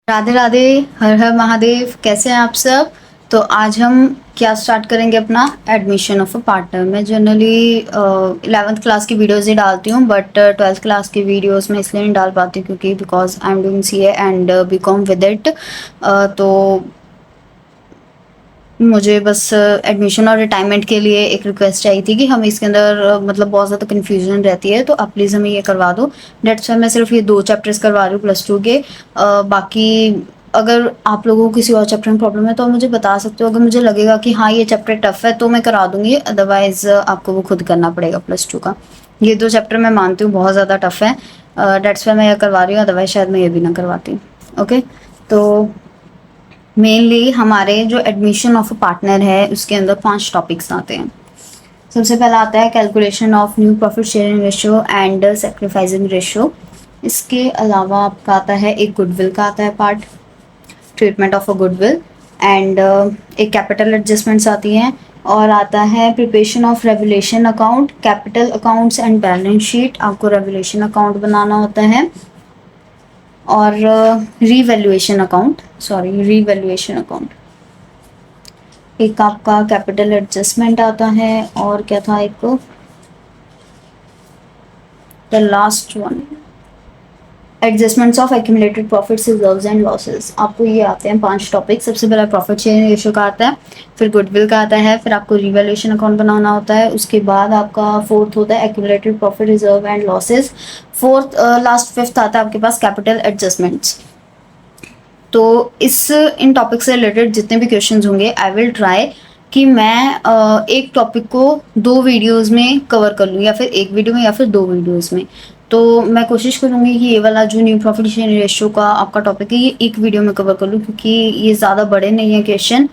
राधे राधे। हर हर महादेव। कैसे हैं आप सब? तो आज हम क्या स्टार्ट करेंगे अपना एडमिशन ऑफ अ पार्टनर। मैं जनरली 11th क्लास की वीडियोस ही डालती हूँ, बट 12th क्लास की वीडियोस में इसलिए नहीं डाल पाती हूँ क्योंकि because I am doing CA and BCom with it. तो मुझे बस एडमिशन और रिटायरमेंट के लिए एक रिक्वेस्ट आई थी कि हम इसके अंदर मतलब बहुत ज़्यादा कन्फ्यूजन रहती है, तो आप प्लीज़ हमें ये करवा दो। डेट्स वाई मैं सिर्फ ये 2 चैप्टर्स करवा रही हूँ +2 के। बाकी अगर आप लोगों को किसी और चैप्टर में प्रॉब्लम है तो आप मुझे बता सकते हो। अगर मुझे लगेगा कि हाँ ये चैप्टर टफ है तो मैं करा दूंगी, अदरवाइज आपको वो खुद करना पड़ेगा +2 का। ये 2 चैप्टर मैं मानती हूँ बहुत ज़्यादा टफ है, डेट्स वाई मैं ये करवा रही हूँ, अदरवाइज शायद मैं ये भी ना करवाती। ओके, तो मेनली हमारे जो एडमिशन ऑफ अ पार्टनर है उसके अंदर 5 टॉपिक्स आते हैं। सबसे पहला आता है calculation of new profit sharing ratio and sacrificing ratio. इसके अलावा आपका आता है एक गुडविल का आता है part, treatment of a goodwill, and एक कैपिटल एडजस्टमेंट्स आती हैं, और आता है preparation of revaluation account, capital accounts and balance sheet. आपको रेवुलेशन अकाउंट बनाना होता है, और revaluation account, sorry revaluation account. एक आपका कैपिटल एडजस्टमेंट आता है, और क्या था एक, the last one, adjustments of accumulated profits reserves and losses. आपको ये आते हैं 5 टॉपिक। सबसे पहला प्रॉफिट शेयरिंग रेशियो का आता है, फिर गुडविल का आता है, फिर आपको रिवैल्यूएशन अकाउंट बनाना होता है, उसके बाद आपका फोर्थ होता है accumulated profit reserve and losses, fourth last fifth आता है आपके पास कैपिटल एडजस्टमेंट्स। तो इस इन टॉपिक से रिलेटेड जितने भी क्वेश्चंस होंगे आई विल ट्राई कि मैं एक टॉपिक को 2 वीडियोस में कवर कर लूँ, या फिर एक वीडियो में या फिर 2 वीडियोस में। तो मैं कोशिश करूँगी कि ये वाला जो न्यू प्रॉफिट शेयरिंग रेशियो का आपका टॉपिक है ये एक वीडियो में कवर कर लूँ, क्योंकि ये ज़्यादा बड़े नहीं है क्वेश्चन।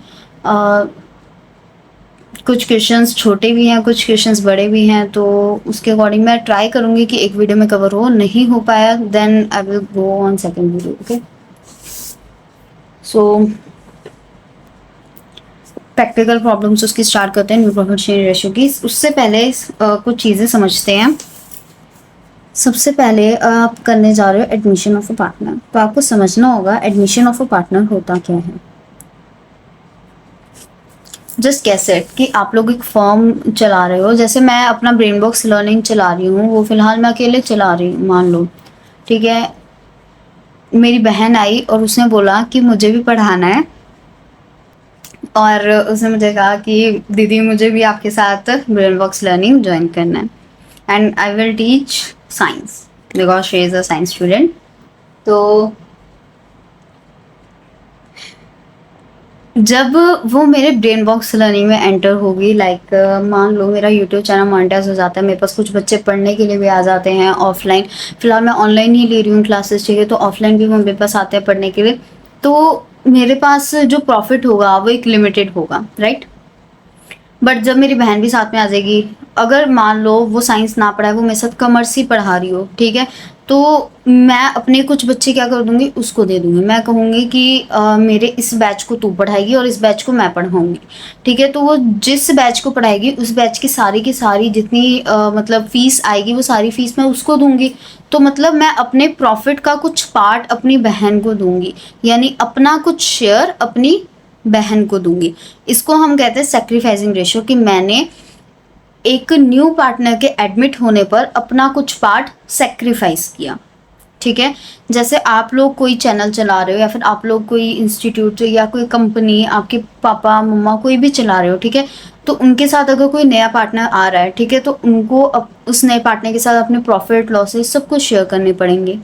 कुछ क्वेश्चंस छोटे भी हैं, कुछ क्वेश्चंस बड़े भी हैं, तो उसके अकॉर्डिंग मैं ट्राई करूँगी कि एक वीडियो में कवर हो। नहीं हो पाया then I will go on second video. Okay, so practical problems उसकी स्टार्ट करते हैं न्यू प्रॉफिट शेयरिंग रेशियो की। उससे पहले कुछ चीज़ें समझते हैं। सबसे पहले आप करने जा रहे हो एडमिशन ऑफ अ पार्टनर, तो आपको समझना होगा एडमिशन ऑफ अ पार्टनर होता क्या है। जस्ट गेस इट कि आप लोग एक फर्म चला रहे हो, जैसे मैं अपना ब्रेन बॉक्स लर्निंग चला रही हूँ, वो फिलहाल मैं अकेले चला रही हूँ मान लो, ठीक है। मेरी बहन आई और उसने बोला कि मुझे भी पढ़ाना है, और उसने मुझे कहा कि दीदी मुझे भी आपके साथ ब्रेन बॉक्स लर्निंग ज्वाइन करना है, and I will teach science because she is a science student. तो जब वो मेरे ब्रेन बॉक्स लर्निंग में एंटर होगी, लाइक मान लो मेरा यूट्यूब चैनल मोनेटाइज हो जाता है, मेरे पास कुछ बच्चे पढ़ने के लिए भी आ जाते हैं ऑफलाइन। फिलहाल मैं ऑनलाइन ही ले रही हूँ क्लासेस, ठीक है, तो ऑफलाइन भी वो मेरे पास आते हैं पढ़ने के लिए। तो मेरे पास जो प्रॉफिट होगा वो एक लिमिटेड होगा, राइट। बट जब मेरी बहन भी साथ में आ जाएगी, अगर मान लो वो साइंस ना पढ़ाए, वो मेरे साथ कॉमर्स ही पढ़ा रही हो, ठीक है, तो मैं अपने कुछ बच्चे क्या कर दूंगी, उसको दे दूंगी। मैं कहूँगी कि मेरे इस बैच को तू पढ़ाएगी और इस बैच को मैं पढ़ाऊंगी, ठीक है। तो वो जिस बैच को पढ़ाएगी उस बैच की सारी जितनी मतलब फीस आएगी वो सारी फीस मैं उसको दूंगी। तो मतलब मैं अपने प्रॉफिट का कुछ पार्ट अपनी बहन को दूंगी, यानी अपना कुछ शेयर अपनी बहन को दूंगी। इसको हम कहते हैं सेक्रीफाइसिंग रेशियो, कि मैंने एक न्यू पार्टनर के एडमिट होने पर अपना कुछ पार्ट सेक्रीफाइस किया, ठीक है। जैसे आप लोग कोई चैनल चला रहे हो, या फिर आप लोग कोई इंस्टीट्यूट या कोई कंपनी, आपके पापा मम्मा कोई भी चला रहे हो, ठीक है, तो उनके साथ अगर कोई नया पार्टनर आ रहा है, ठीक है, तो उनको उस नए पार्टनर के साथ अपने प्रॉफिट लॉसेस सब कुछ शेयर करने पड़ेंगे।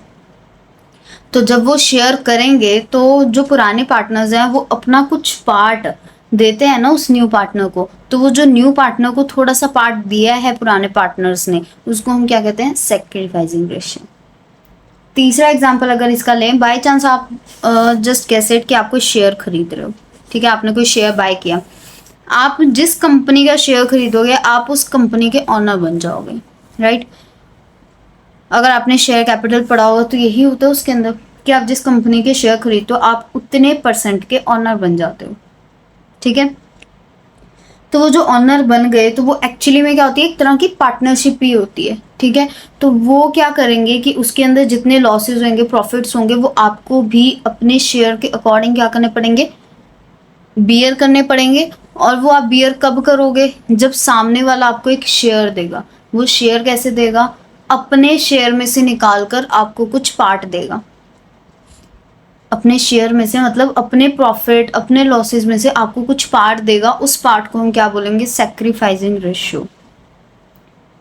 तो जब वो शेयर करेंगे तो जो पुराने पार्टनर्स हैं वो अपना कुछ पार्ट देते हैं ना उस न्यू पार्टनर को, तो वो जो न्यू पार्टनर को थोड़ा सा पार्ट दिया है पुराने पार्टनर्स ने, उसको हम क्या कहते हैं, सेक्रीफाइसिंग रेशियो। तीसरा एग्जांपल अगर इसका लें, बाय चांस आप जस्ट गेस इट कि आप कोई शेयर खरीद रहे हो, ठीक है, आपने कोई शेयर बाय किया। आप जिस कंपनी का शेयर खरीदोगे आप उस कंपनी के ऑनर बन जाओगे, राइट। अगर आपने शेयर कैपिटल पढ़ा होगा तो यही होता है उसके अंदर, कि आप जिस कंपनी के शेयर खरीदते हो आप उतने परसेंट के ऑनर बन जाते हो, ठीक है। तो वो जो ऑनर बन गए तो वो एक्चुअली में क्या होती है, एक तरह की पार्टनरशिप ही होती है, ठीक है। तो वो क्या करेंगे कि उसके अंदर जितने लॉसेस होंगे, प्रॉफिट्स होंगे, वो आपको भी अपने शेयर के अकॉर्डिंग क्या करने पड़ेंगे, बियर करने पड़ेंगे। और वो आप बियर कब करोगे, जब सामने वाला आपको एक शेयर देगा। वो शेयर कैसे देगा, अपने शेयर में से निकाल कर आपको कुछ पार्ट देगा। अपने शेयर में से मतलब अपने प्रॉफिट, अपने लॉसेस में से आपको कुछ पार्ट देगा। उस पार्ट को हम क्या बोलेंगे, सैक्रिफाइसिंग रेशियो।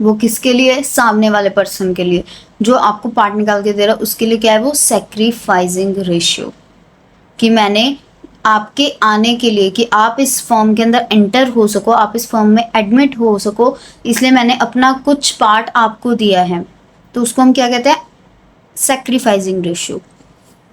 वो किसके लिए, सामने वाले पर्सन के लिए, जो आपको पार्ट निकाल के दे रहा है उसके लिए क्या है, वो सैक्रिफाइसिंग रेशियो। कि मैंने आपके आने के लिए, कि आप इस फॉर्म के अंदर एंटर हो सको, आप इस फॉर्म में एडमिट हो सको, इसलिए मैंने अपना कुछ पार्ट आपको दिया है। तो उसको हम क्या कहते हैं, सैक्रिफाइसिंग रेशियो।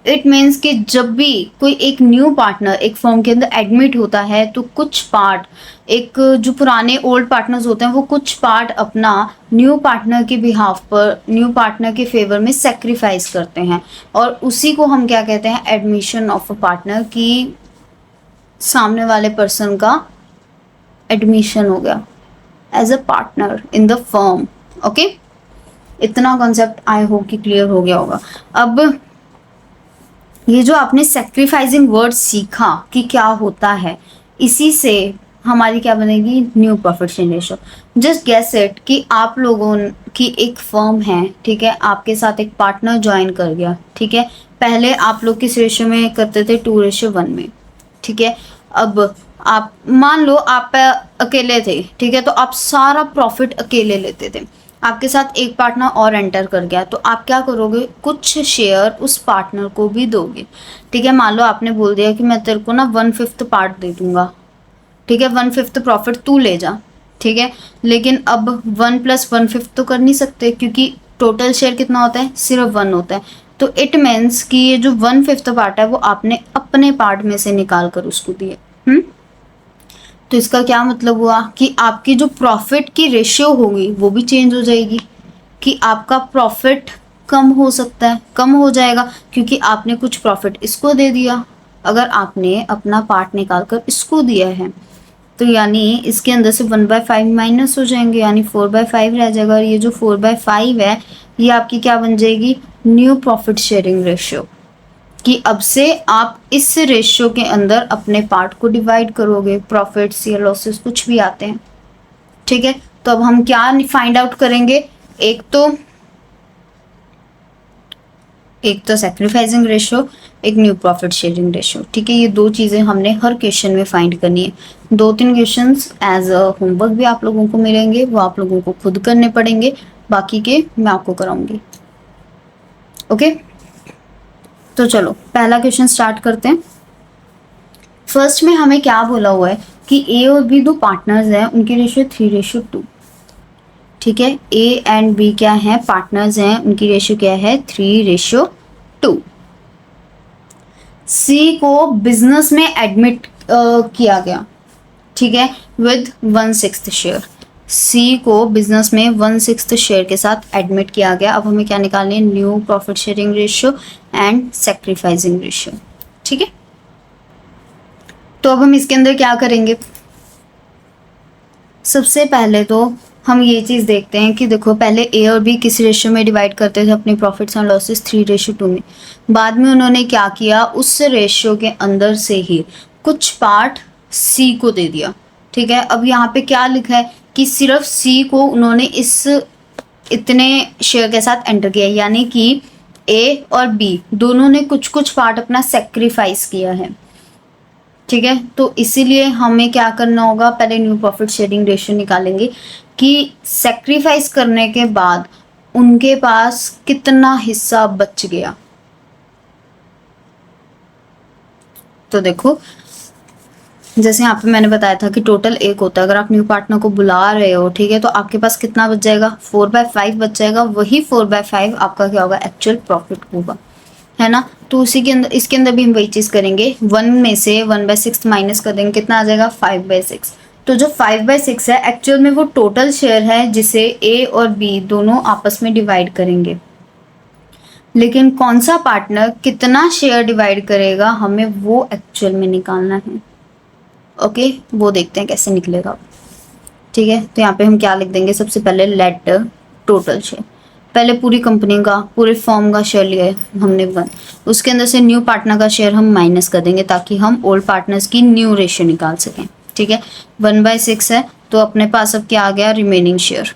इट मीन्स कि जब भी कोई एक न्यू पार्टनर एक फर्म के अंदर एडमिट होता है तो कुछ पार्ट, एक जो पुराने ओल्ड पार्टनर्स होते हैं वो कुछ पार्ट अपना न्यू पार्टनर के बिहाफ पर, न्यू पार्टनर के फेवर में सेक्रीफाइस करते हैं। और उसी को हम क्या कहते हैं, एडमिशन ऑफ अ पार्टनर, की सामने वाले पर्सन का एडमिशन हो गया as a partner in the firm. Okay, इतना कॉन्सेप्ट आई होप कि क्लियर हो गया होगा। अब ये जो आपने सेक्रीफाइसिंग वर्ड सीखा कि क्या होता है, इसी से हमारी क्या बनेगी, new profit sharing ratio. Just guess it कि आप लोगों की एक फर्म है, ठीक है, आपके साथ एक पार्टनर ज्वाइन कर गया, ठीक है। पहले आप लोग किस रेशियो में करते थे, 2:1 में, ठीक है। अब आप मान लो आप अकेले थे, ठीक है, तो आप सारा प्रॉफिट अकेले लेते थे। आपके साथ एक पार्टनर और एंटर कर गया, तो आप क्या करोगे, कुछ शेयर उस पार्टनर को भी दोगे, ठीक है। मान लो आपने बोल दिया कि मैं तेरे को ना 1/5 पार्ट दे दूंगा, ठीक है, 1/5 प्रॉफिट तू ले जा, ठीक है। लेकिन अब 1 + 1/5 तो कर नहीं सकते, क्योंकि टोटल शेयर कितना होता है, सिर्फ 1 होता है। तो इट मीन्स कि ये जो 1/5 पार्ट है वो आपने अपने पार्ट में से निकाल कर उसको दिए। तो इसका क्या मतलब हुआ कि आपकी जो प्रॉफिट की रेशियो होगी वो भी चेंज हो जाएगी, कि आपका प्रॉफिट कम हो सकता है, कम हो जाएगा, क्योंकि आपने कुछ प्रॉफिट इसको दे दिया। अगर आपने अपना पार्ट निकाल कर इसको दिया है तो यानी इसके अंदर से 1/5 माइनस हो जाएंगे, यानी 4/5 रह जाएगा। और ये जो 4/5 है ये आपकी क्या बन जाएगी, न्यू प्रॉफिट शेयरिंग रेशियो। कि अब से आप इस रेशियो के अंदर अपने पार्ट को डिवाइड करोगे, प्रॉफिट्स या लॉसेस कुछ भी आते हैं, ठीक है। तो अब हम क्या फाइंड आउट करेंगे, एक तो सैक्रिफाइसिंग रेशियो, एक न्यू प्रॉफिट शेयरिंग रेशियो, ठीक है। ये दो चीज़ें हमने हर क्वेश्चन में फाइंड करनी है। 2-3 क्वेश्चंस एज अ होमवर्क भी आप लोगों को मिलेंगे, वो आप लोगों को खुद करने पड़ेंगे, बाकी के मैं आपको कराऊंगी। ओके, तो चलो पहला क्वेश्चन स्टार्ट करते हैं। फर्स्ट में हमें क्या बोला हुआ है कि ए और बी दो पार्टनर्स हैं, उनकी रेशियो 3:2, ठीक है। ए एंड बी क्या है, पार्टनर्स हैं, उनकी रेशियो क्या है, 3:2। सी को बिजनेस में एडमिट किया गया, ठीक है, विद 1/6 शेयर। सी को बिजनेस में 1/6 शेयर के साथ एडमिट किया गया। अब हमें क्या निकालनी है, new profit sharing ratio and sacrificing ratio, ठीक है। तो अब हम इसके अंदर क्या करेंगे, सबसे पहले तो हम ये चीज़ देखते हैं कि देखो पहले ए और बी किस रेशियो में डिवाइड करते थे अपनी प्रॉफिट्स एंड लॉसेस, 3:2 में। बाद में उन्होंने क्या किया, उस रेशियो के अंदर से ही कुछ पार्ट सी को दे दिया, ठीक है। अब यहाँ पे क्या लिखा है कि सिर्फ सी को उन्होंने इस इतने शेयर के साथ एंटर किया, यानी कि ए और बी दोनों ने कुछ कुछ पार्ट अपना सेक्रीफाइस किया है, ठीक है। तो इसीलिए हमें क्या करना होगा, पहले न्यू प्रॉफिट शेयरिंग रेशियो निकालेंगे कि सेक्रीफाइस करने के बाद उनके पास कितना हिस्सा बच गया। तो देखो जैसे यहाँ पे मैंने बताया था कि टोटल 1 होता है, अगर आप न्यू पार्टनर को बुला रहे हो, ठीक है, तो आपके पास कितना बच जाएगा, 4/5 बच जाएगा। वही 4/5 आपका क्या होगा, एक्चुअल प्रॉफिट होगा, है ना। तो उसी के अंदर, इसके अंदर भी हम वही चीज़ करेंगे, 1 में से 1/6 माइनस कर देंगे, कितना आ जाएगा, 5/6। तो जो 5/6 है एक्चुअल में वो टोटल शेयर है जिसे ए और बी दोनों आपस में डिवाइड करेंगे। लेकिन कौन सा पार्टनर कितना शेयर डिवाइड करेगा हमें वो एक्चुअल में निकालना है। ओके, वो देखते हैं कैसे निकलेगा, ठीक है। तो यहाँ पे हम क्या लिख देंगे, सबसे पहले लेट टोटल शेयर। पहले पूरी कंपनी का, पूरे फॉर्म का शेयर लिया है हमने 1, उसके अंदर से न्यू पार्टनर का शेयर हम माइनस कर देंगे ताकि हम ओल्ड पार्टनर्स की न्यू रेशियो निकाल सकें। ठीक है, 1/6 है तो अपने पास अब क्या आ गया, रिमेनिंग शेयर।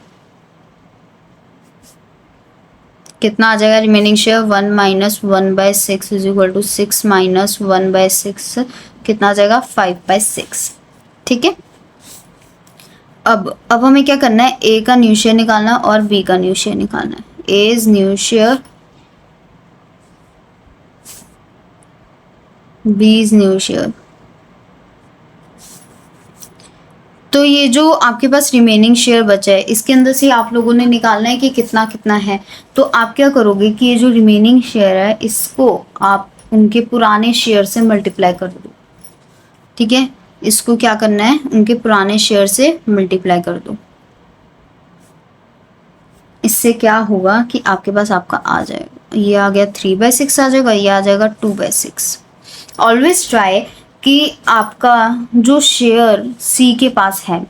कितना आ जाएगा remaining share, 1 minus 1/6 is equal to 6 minus 1/6, कितना आ जाएगा 5/6। ठीक है, अब हमें क्या करना है, ए का न्यू शेयर निकालना है और बी का न्यू शेयर निकालना है। A is new share, B is new share. तो ये जो आपके पास रिमेनिंग शेयर बचा है इसके अंदर से आप लोगों ने निकालना है कि कितना कितना है। तो आप क्या करोगे कि ये जो रिमेनिंग शेयर है इसको आप उनके पुराने शेयर से मल्टीप्लाई कर दो। ठीक है, इसको क्या करना है, उनके पुराने शेयर से मल्टीप्लाई कर दो। इससे क्या होगा कि आपके पास आपका आ जाएगा, ये आ गया 3/6 आ जाएगा, ये आ जाएगा 2/6। ऑलवेज ट्राई कि आपका जो शेयर सी के पास है,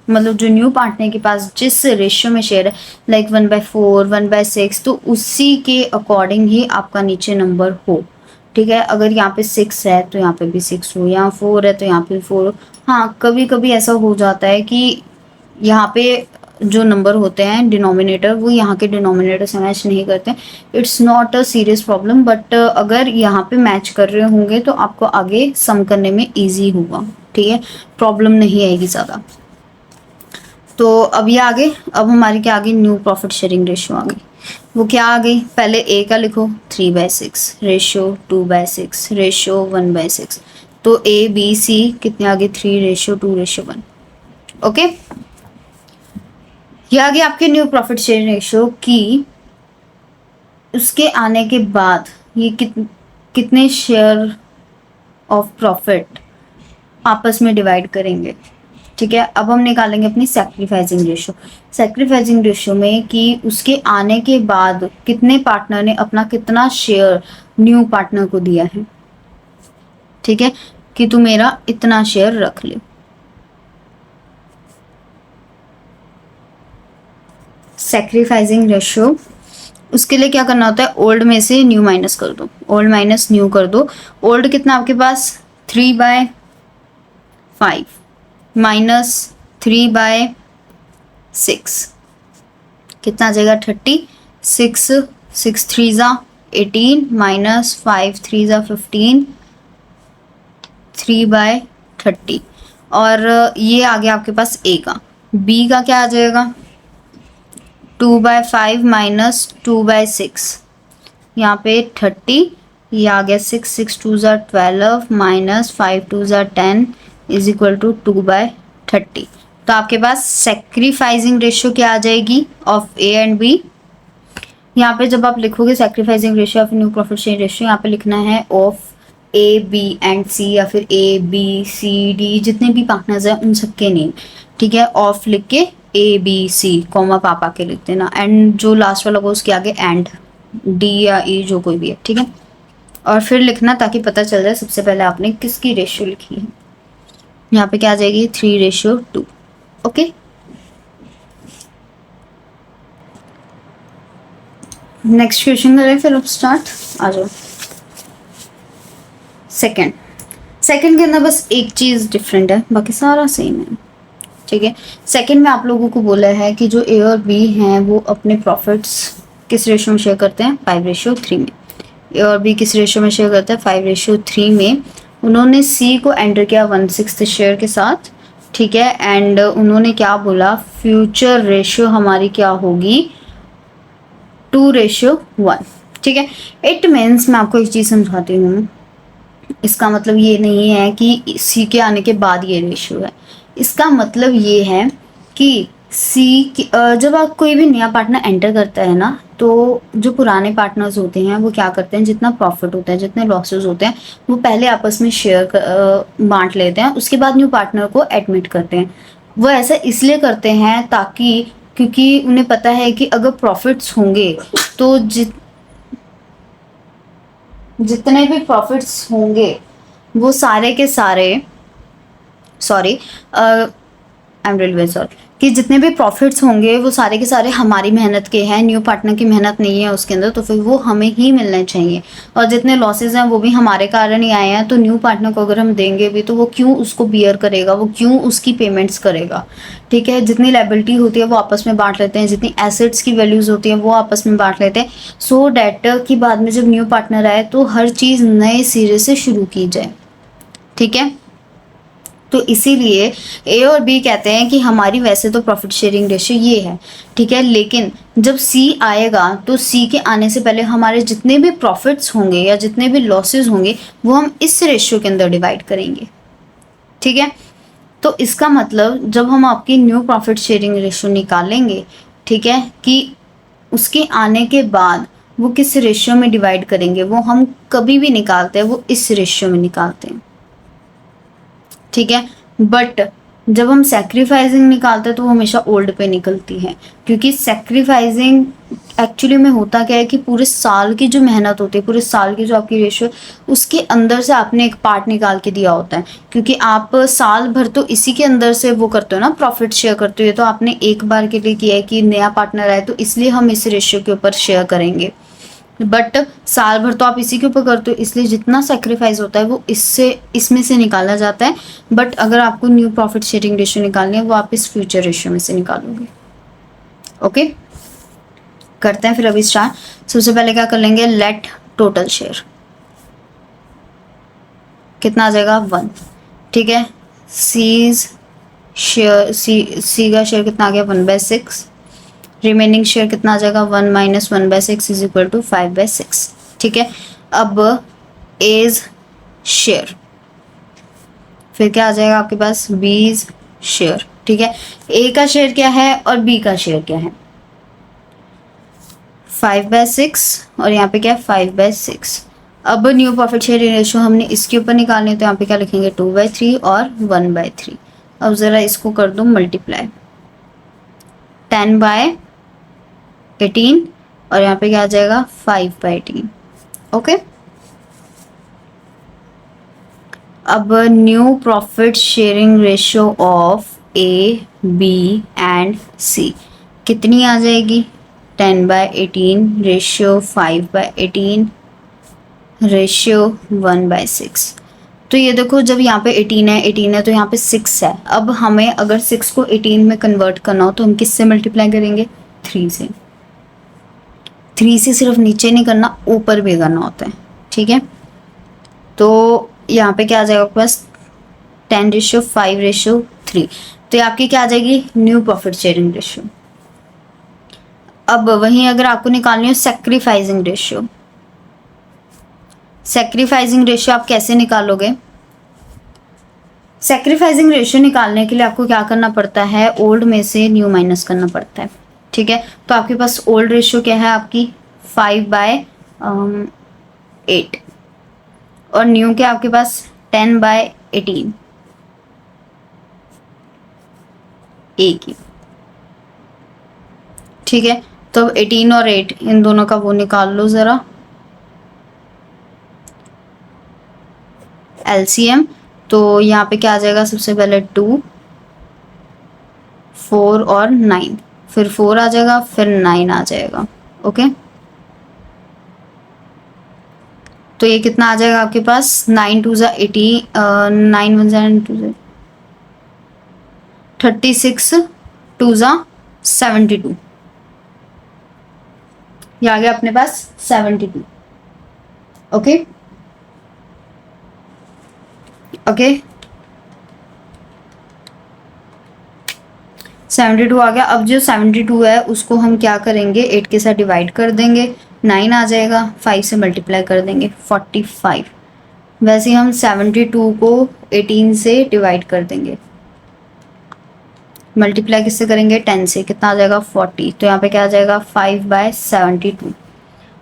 मतलब जो न्यू पार्टनर के पास जिस रेशियो में शेयर है, लाइक 1/4 1/6, तो उसी के अकॉर्डिंग ही आपका नीचे नंबर हो। ठीक है, अगर यहाँ पे 6 है तो यहाँ पे भी 6 हो, यहाँ 4 है तो यहाँ पे 4 हो। हाँ, कभी कभी ऐसा हो जाता है कि यहाँ पे जो नंबर होते हैं डिनोमिनेटर, वो यहाँ के डिनोमिनेटर से मैच नहीं करते। It's not a serious problem, but अगर यहाँ पे मैच कर रहे होंगे तो आपको आगे सम करने में इजी होगा। ठीक है, प्रॉब्लम नहीं आएगी ज़्यादा। तो अब ये आगे, अब हमारी क्या आ गई, न्यू प्रॉफिट शेयरिंग रेशियो आ गई। वो क्या आ गई, पहले ए का लिखो 3/6, रेशियो 2/6, रेशियो 1/6। तो ए बी सी कितने आ गए, 3:2:1। ओके, ये आ गया आपके न्यू प्रॉफिट शेयरिंग रेशियो की उसके आने के बाद ये कितने शेयर ऑफ प्रॉफिट आपस में डिवाइड करेंगे। ठीक है, अब हम निकालेंगे अपनी सैक्रिफाइसिंग रेशियो। सैक्रिफाइसिंग रेशियो में कि उसके आने के बाद कितने पार्टनर ने अपना कितना शेयर न्यू पार्टनर को दिया है। ठीक है, कि तू मेरा इतना शेयर रख ले। सैक्रिफाइसिंग रेशियो, उसके लिए क्या करना होता है, ओल्ड में से न्यू माइनस कर दो, ओल्ड माइनस न्यू कर दो। ओल्ड कितना आपके पास, 3/5 माइनस 3/6 कितना आ जाएगा, 36। 6 3 18 माइनस 5 3 15, 3/30। और ये आ गया आपके पास ए का। बी का क्या आ जाएगा, 2/5 माइनस 2/6, यहाँ पे 30, ये आ गया 6 6 2 12 माइनस 5 2 10 इज इक्वल टू 2/30। तो आपके पास सेक्रीफाइसिंग रेशियो क्या आ जाएगी ऑफ ए एंड बी। यहाँ पे जब आप लिखोगे sacrificing ratio of new profit sharing ratio, यहाँ पे लिखना है ऑफ ए बी एंड सी, या फिर ए बी सी डी, जितने भी पार्टनर्स हैं उन सबके नेम। ठीक है, ऑफ लिख के ए बी सी कॉमा पापा के लिख देना, एंड जो लास्ट वाला होगा उसके आगे एंड, डी या ई जो कोई भी है। ठीक है, और फिर लिखना ताकि पता चल जाए सबसे पहले आपने किसकी रेशियो लिखी है। यहाँ पे क्या आ जाएगी, 3:2। ओके, नेक्स्ट क्वेश्चन करें फिर अब स्टार्ट। आ जाओ, सेकंड के अंदर बस एक चीज़ डिफरेंट है, बाकी सारा सेम है। ठीक है, सेकंड में आप लोगों को बोला है कि जो ए और बी हैं वो अपने प्रॉफिट्स किस रेशियो में शेयर करते हैं, 5:3 में। ए और बी किस रेशियो में शेयर करते हैं, 5:3 में। उन्होंने सी को एंटर किया 1/6 शेयर के साथ। ठीक है, एंड उन्होंने क्या बोला, फ्यूचर रेशियो हमारी क्या होगी, 2:1। ठीक है, इट मीन्स, मैं आपको एक चीज़ समझाती हूँ, इसका मतलब ये नहीं है कि सी के आने के बाद ये रेशियो है। इसका मतलब ये है कि जब आप कोई भी नया पार्टनर एंटर करता है ना, तो जो पुराने पार्टनर्स होते हैं वो क्या करते हैं, जितना प्रॉफिट होता है जितने लॉसेस होते हैं वो पहले आपस में शेयर बांट लेते हैं, उसके बाद न्यू पार्टनर को एडमिट करते हैं। वो ऐसा इसलिए करते हैं ताकि, क्योंकि उन्हें पता है कि अगर प्रॉफिट्स होंगे तो जितने भी प्रॉफिट्स होंगे वो सारे के सारे, sorry I am really very sorry, कि जितने भी प्रॉफिट्स होंगे वो सारे के सारे हमारी मेहनत के हैं, न्यू पार्टनर की मेहनत नहीं है उसके अंदर, तो फिर वो हमें ही मिलने चाहिए। और जितने लॉसेस हैं वो भी हमारे कारण ही आए हैं, तो न्यू पार्टनर को अगर हम देंगे भी तो वो क्यों उसको बियर करेगा, वो क्यों उसकी पेमेंट्स करेगा। ठीक है, जितनी लायबिलिटी होती है वो आपस में बांट लेते हैं, जितनी एसेट्स की वैल्यूज होती है वो आपस में बांट लेते हैं, सो डैट कि बाद में जब न्यू पार्टनर आए तो हर चीज़ नए सिरे से शुरू की जाए। ठीक है, तो इसीलिए ए और बी कहते हैं कि हमारी वैसे तो प्रॉफिट शेयरिंग रेशियो ये है, ठीक है, लेकिन जब सी आएगा तो सी के आने से पहले हमारे जितने भी प्रॉफिट्स होंगे या जितने भी लॉसेस होंगे वो हम इस रेशियो के अंदर डिवाइड करेंगे। ठीक है, तो इसका मतलब जब हम आपकी न्यू प्रॉफिट शेयरिंग रेशियो निकालेंगे, ठीक है, कि उसके आने के बाद वो किस रेशियो में डिवाइड करेंगे, वो हम कभी भी निकालते हैं वो इस रेशियो में निकालते हैं। ठीक है, बट जब हम सेक्रीफाइसिंग निकालते हैं तो वो हमेशा ओल्ड पे निकलती है, क्योंकि सेक्रीफाइसिंग एक्चुअली में होता क्या है कि पूरे साल की जो मेहनत होती है, पूरे साल की जो आपकी रेशियो, उसके अंदर से आपने एक पार्ट निकाल के दिया होता है, क्योंकि आप साल भर तो इसी के अंदर से वो करते हो ना, प्रॉफिट शेयर करते हो। ये तो आपने एक बार के लिए किया है कि नया पार्टनर आए तो इसलिए हम इस रेशियो के ऊपर शेयर करेंगे, बट साल भर तो आप इसी के ऊपर करते हो, इसलिए जितना सेक्रीफाइस होता है वो इसमें से निकाला जाता है। बट अगर आपको न्यू प्रॉफिट शेयरिंग रेशियो निकालनी है वो आप इस फ्यूचर रेशियो में से निकालोगे। ओके, करते हैं फिर अभी स्टार्ट। सबसे पहले क्या कर लेंगे, लेट टोटल शेयर कितना आ जाएगा 1। ठीक है, सीज शेयर सी का शेयर कितना आ गया 1/6। रिमेनिंग शेयर कितना आ जाएगा 1 - 1/6 इज इक्वल टू 5/6। ठीक है, अब एज शेयर फिर क्या आ जाएगा आपके पास, बीज शेयर। ठीक है, ए का शेयर क्या है और बी का शेयर क्या है, 5/6 और यहाँ पे क्या है 5/6। अब न्यू प्रॉफिट शेयर रेशियो हमने इसके ऊपर निकालनी है, तो यहाँ पे क्या लिखेंगे 2/3 और 1/3। अब ज़रा इसको कर दो मल्टीप्लाई, 10/18 और यहाँ पे क्या आ जाएगा 5/18। ओके, अब new profit sharing ratio of A B and C कितनी आ जाएगी, 10/18 रेशियो 5/18 रेशियो 1/6। तो ये देखो जब यहाँ पे 18 है तो यहाँ पे 6 है। अब हमें अगर 6 को 18 में कन्वर्ट करना हो तो हम किससे मल्टीप्लाई करेंगे, 3 से। 3 से सिर्फ नीचे नहीं करना, ऊपर भी करना होता है। ठीक है, तो यहाँ पे क्या आ जाएगा आपके पास 10/5/3। तो ये आपकी क्या आ जाएगी, न्यू प्रॉफिट शेयरिंग रेशियो। अब वहीं अगर आपको निकालनी हो सेक्रीफाइसिंग रेशियो, सेक्रीफाइसिंग रेशियो आप कैसे निकालोगे, सेक्रीफाइसिंग रेशियो निकालने के लिए आपको क्या करना पड़ता है, ओल्ड में से न्यू माइनस करना पड़ता है। ठीक है, तो आपके पास ओल्ड रेशियो क्या है आपकी 5/8 और न्यू क्या आपके पास 10/18 एक ही। ठीक है, तो 18 और 8 इन दोनों का वो निकाल लो ज़रा एलसीएम। तो यहाँ पे क्या आ जाएगा, सबसे पहले 2, 4 और 9, फिर 4 आ जाएगा, फिर 9 आ जाएगा। ओके, तो ये कितना आ जाएगा आपके पास, 9 2 ज़ा 80, 9 1 ज़ा 2 36, 2 ज़ा 72, ये आ गया अपने पास 72। ओके ओके 72 आ गया। अब जो 72 है उसको हम क्या करेंगे, 8 के साथ डिवाइड कर देंगे, 9 आ जाएगा, 5 से मल्टीप्लाई कर देंगे 45। वैसे हम 72 को 18 से डिवाइड कर देंगे, मल्टीप्लाई किससे करेंगे 10 से, कितना आ जाएगा 40। तो यहाँ पे क्या आ जाएगा 5/72।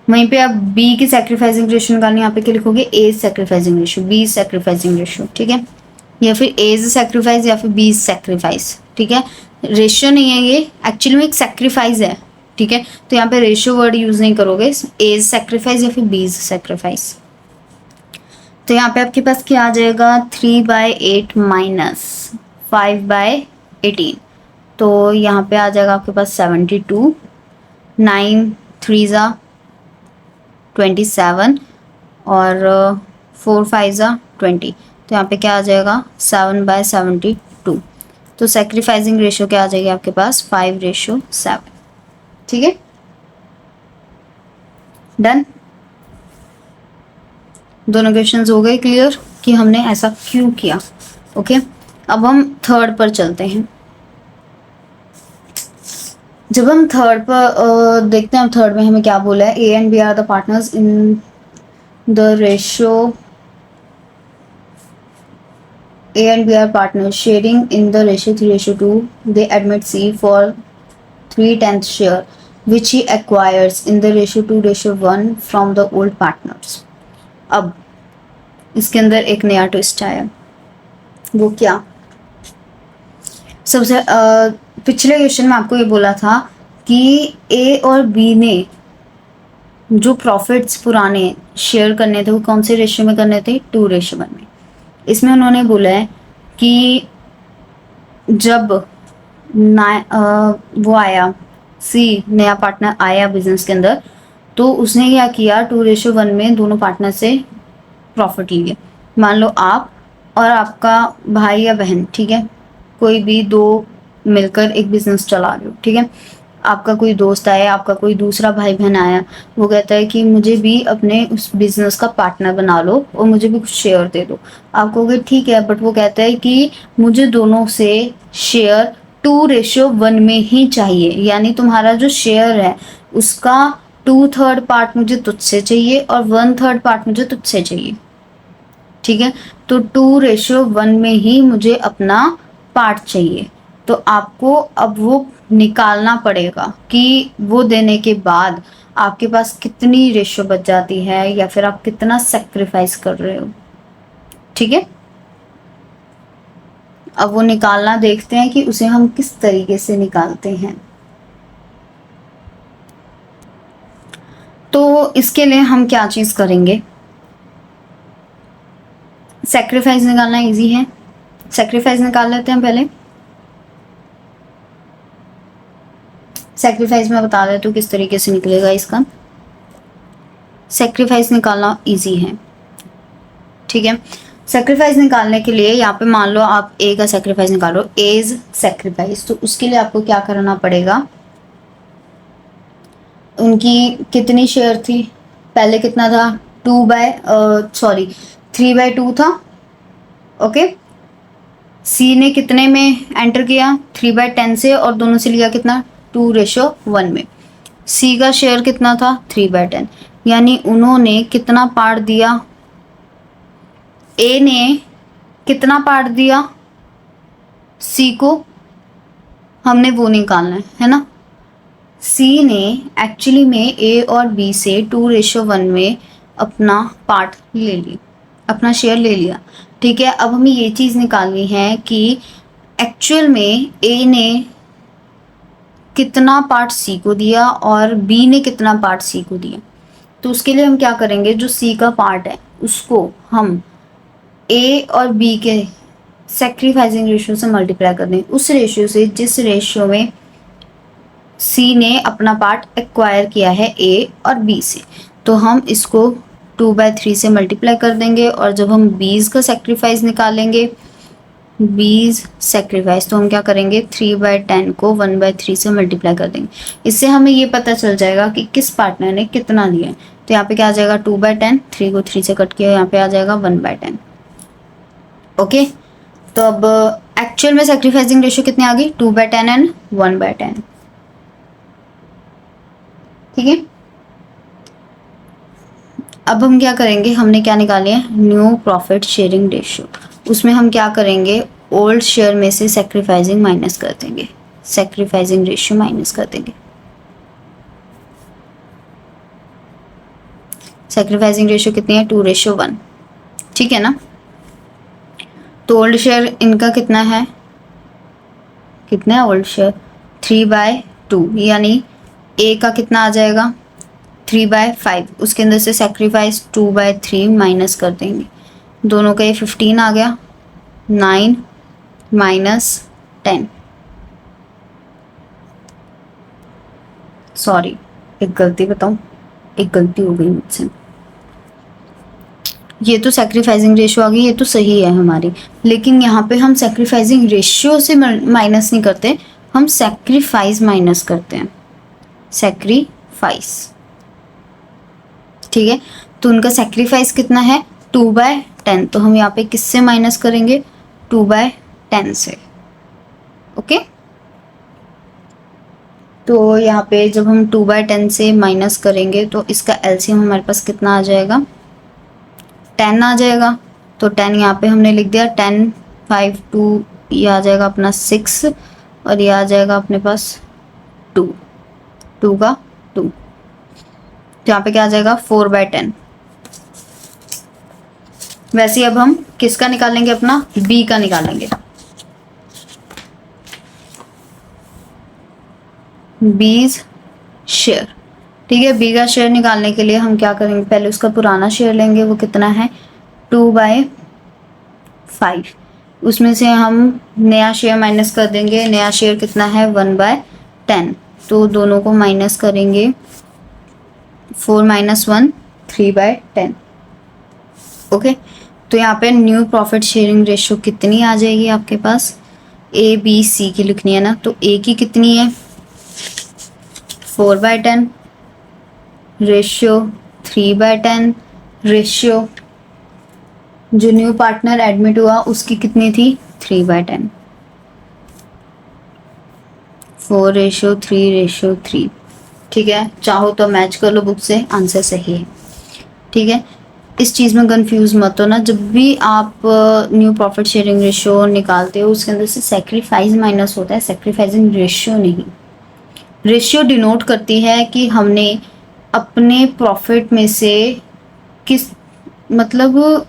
वहीं पे अब बी की सेक्रीफाइसिंग रेशियो निकालनी, यहाँ पे क्या लिखोगे, A sacrificing ratio, B sacrificing ratio. ठीक है, या फिर एज सेक्रीफाइस या फिर बी सेक्रीफाइस। ठीक है, रेशियो नहीं है ये, एक्चुअली में एक सेक्रीफाइस है। ठीक है, तो यहाँ पे रेशियो वर्ड यूज नहीं करोगे, एज सेक्रीफाइस या फिर बीज सेक्रीफाइस। तो यहाँ पे आपके पास क्या आ जाएगा 3/8 - 5/18 तो यहाँ पे आ जाएगा आपके पास 72, 9 3 ज़ा 27 और 4 5 ज़ा 20। तो यहाँ पे क्या आ जाएगा 7/72। तो सेक्रीफाइसिंग रेशियो क्या आ जाएगी आपके पास 5:7। ठीक है, डन। दोनों क्वेश्चंस हो गए क्लियर कि हमने ऐसा क्यों किया। ओके, अब हम थर्ड पर चलते हैं। जब हम थर्ड पर देखते हैं, थर्ड में हमें क्या बोला है, A and B are the partners in the ratio, A and B are partners sharing in the ratio 3:2. They admit C for 3/10 share, which he acquires in the ratio 2:1 from the old partners. अब इसके अंदर एक नया twist आया, वो क्या? सबसे पिछले क्वेश्चन में आपको ये बोला था कि ए और बी ने जो प्रॉफिट्स पुराने शेयर करने थे वो कौन से रेशियो में करने थे, 2:1 में। इसमें उन्होंने बोला है कि जब वो आया सी, नया पार्टनर आया बिजनेस के अंदर, तो उसने क्या किया 2:1 में दोनों पार्टनर से प्रॉफिट लिए। मान लो आप और आपका भाई या बहन, ठीक है, कोई भी दो मिलकर एक बिजनेस चला रहे हो, ठीक है। आपका कोई दोस्त आया, आपका कोई दूसरा भाई बहन आया, वो कहता है कि मुझे भी अपने उस बिजनेस का पार्टनर बना लो और मुझे भी कुछ शेयर दे दो। आप कहोगे ठीक है, बट वो कहता है कि मुझे दोनों से शेयर 2:1 में ही चाहिए, यानी तुम्हारा जो शेयर है उसका 2/3 पार्ट मुझे तुझसे चाहिए और 1/3 पार्ट मुझे तुझसे चाहिए। ठीक है, तो 2:1 में ही मुझे अपना पार्ट चाहिए। तो आपको अब वो निकालना पड़ेगा कि वो देने के बाद आपके पास कितनी रेशियो बच जाती है या फिर आप कितना सेक्रीफाइस कर रहे हो। ठीक है, अब वो निकालना देखते हैं कि उसे हम किस तरीके से निकालते हैं। तो इसके लिए हम क्या चीज करेंगे, सेक्रीफाइस निकालना इजी है। सेक्रीफाइस निकाल लेते हैं पहले। सेक्रीफाइस में बता देती हूँ किस तरीके से निकलेगा इसका। सेक्रीफाइस निकालना इजी है, ठीक है। सेक्रीफाइस निकालने के लिए यहाँ पे मान लो आप ए का सेक्रीफाइस निकालो, एज सेक्रीफाइस, तो उसके लिए आपको क्या करना पड़ेगा, उनकी कितनी शेयर थी, पहले कितना था 3/2 था। ओके, सी ने कितने में एंटर किया 3/10 से और दोनों से लिया कितना 2:1 में। सी का शेयर कितना था 3/10, यानी उन्होंने कितना पार्ट दिया, ए ने कितना पार्ट दिया सी को, हमने वो निकालना है ना। सी ने एक्चुअली में ए और बी से 2:1 में अपना पार्ट ले लिया, अपना शेयर ले लिया। ठीक है, अब हमें ये चीज़ निकालनी है कि एक्चुअल में ए ने कितना पार्ट सी को दिया और बी ने कितना पार्ट सी को दिया। तो उसके लिए हम क्या करेंगे, जो सी का पार्ट है उसको हम ए और बी के सेक्रीफाइसिंग रेशियो से मल्टीप्लाई कर देंगे, उस रेशियो से जिस रेशियो में सी ने अपना पार्ट एक्वायर किया है ए और बी से। तो हम इसको 2/3 से मल्टीप्लाई कर देंगे और जब हम बीज का सेक्रीफाइस निकालेंगे, बीज सेक्रीफाइस, तो हम क्या करेंगे 3/10 को 1/3 से मल्टीप्लाई कर देंगे। इससे हमें ये पता चल जाएगा कि किस पार्टनर ने कितना दिया है। तो यहाँ पे क्या आ जाएगा 2/10, 3 को 3 से कट किया, यहाँ पे आ जाएगा 1/10। ओके, तो अब एक्चुअल में सेक्रीफाइसिंग रेशियो कितनी आ गई 2/10 एंड 1/10। ठीक है, अब हम क्या करेंगे, हमने क्या निकाले हैं न्यू प्रॉफिट शेयरिंग रेशियो। उसमें हम क्या करेंगे, ओल्ड शेयर में से सेक्रीफाइसिंग माइनस कर देंगे, सेक्रीफाइसिंग रेशियो माइनस कर देंगे। सेक्रीफाइसिंग रेशियो कितनी है 2:1, ठीक है ना। तो ओल्ड शेयर इनका कितना है, कितना है ओल्ड शेयर 3/2, यानी ए का कितना आ जाएगा 3/5, उसके अंदर से सेक्रीफाइस 2/3 माइनस कर देंगे, दोनों का ये 15 आ गया, 9 - 10, सॉरी, एक गलती बताऊं, एक गलती हो गई मुझसे। ये तो सेक्रीफाइसिंग रेशियो आ गई, ये तो सही है हमारी, लेकिन यहाँ पे हम सेक्रीफाइसिंग रेशियो से माइनस नहीं करते, हम सेक्रीफाइस माइनस करते हैं, सेक्रीफाइस। ठीक है, तो उनका सेक्रीफाइस कितना है 2/10, तो हम यहाँ पे किससे माइनस करेंगे 2/10 से। ओके, तो यहाँ पे जब हम 2/10 से माइनस करेंगे तो इसका एलसीएम हमारे पास कितना आ जाएगा 10 आ जाएगा। तो 10 यहाँ पे हमने लिख दिया, 10 5 2, ये आ जाएगा अपना 6 और ये आ जाएगा अपने पास 2, 2 का 2, तो यहाँ पे क्या आ जाएगा 4/10। वैसे ही अब हम किसका निकालेंगे, अपना बी का निकालेंगे, बीज शेयर। ठीक है, बी का शेयर निकालने के लिए हम क्या करेंगे, पहले उसका पुराना शेयर लेंगे, वो कितना है 2/5, उसमें से हम नया शेयर माइनस कर देंगे, नया शेयर कितना है 1/10, तो दोनों को माइनस करेंगे, 4 - 1 3/10। ओके, तो यहाँ पे न्यू प्रॉफिट शेयरिंग रेशियो कितनी आ जाएगी आपके पास, ए बी सी की लिखनी है ना, तो ए की कितनी है 4/10, रेशियो 3/10, रेशियो जो न्यू पार्टनर एडमिट हुआ उसकी कितनी थी 3/10, 4:3:3। ठीक है, चाहो तो मैच कर लो बुक से, आंसर सही है। ठीक है, इस चीज़ में कंफ्यूज मत हो ना, जब भी आप न्यू प्रॉफिट शेयरिंग रेशियो निकालते हो उसके अंदर से सेक्रीफाइस माइनस होता है, सेक्रीफाइसिंग रेशियो नहीं। रेशियो डिनोट करती है कि हमने अपने प्रॉफिट में से किस, मतलब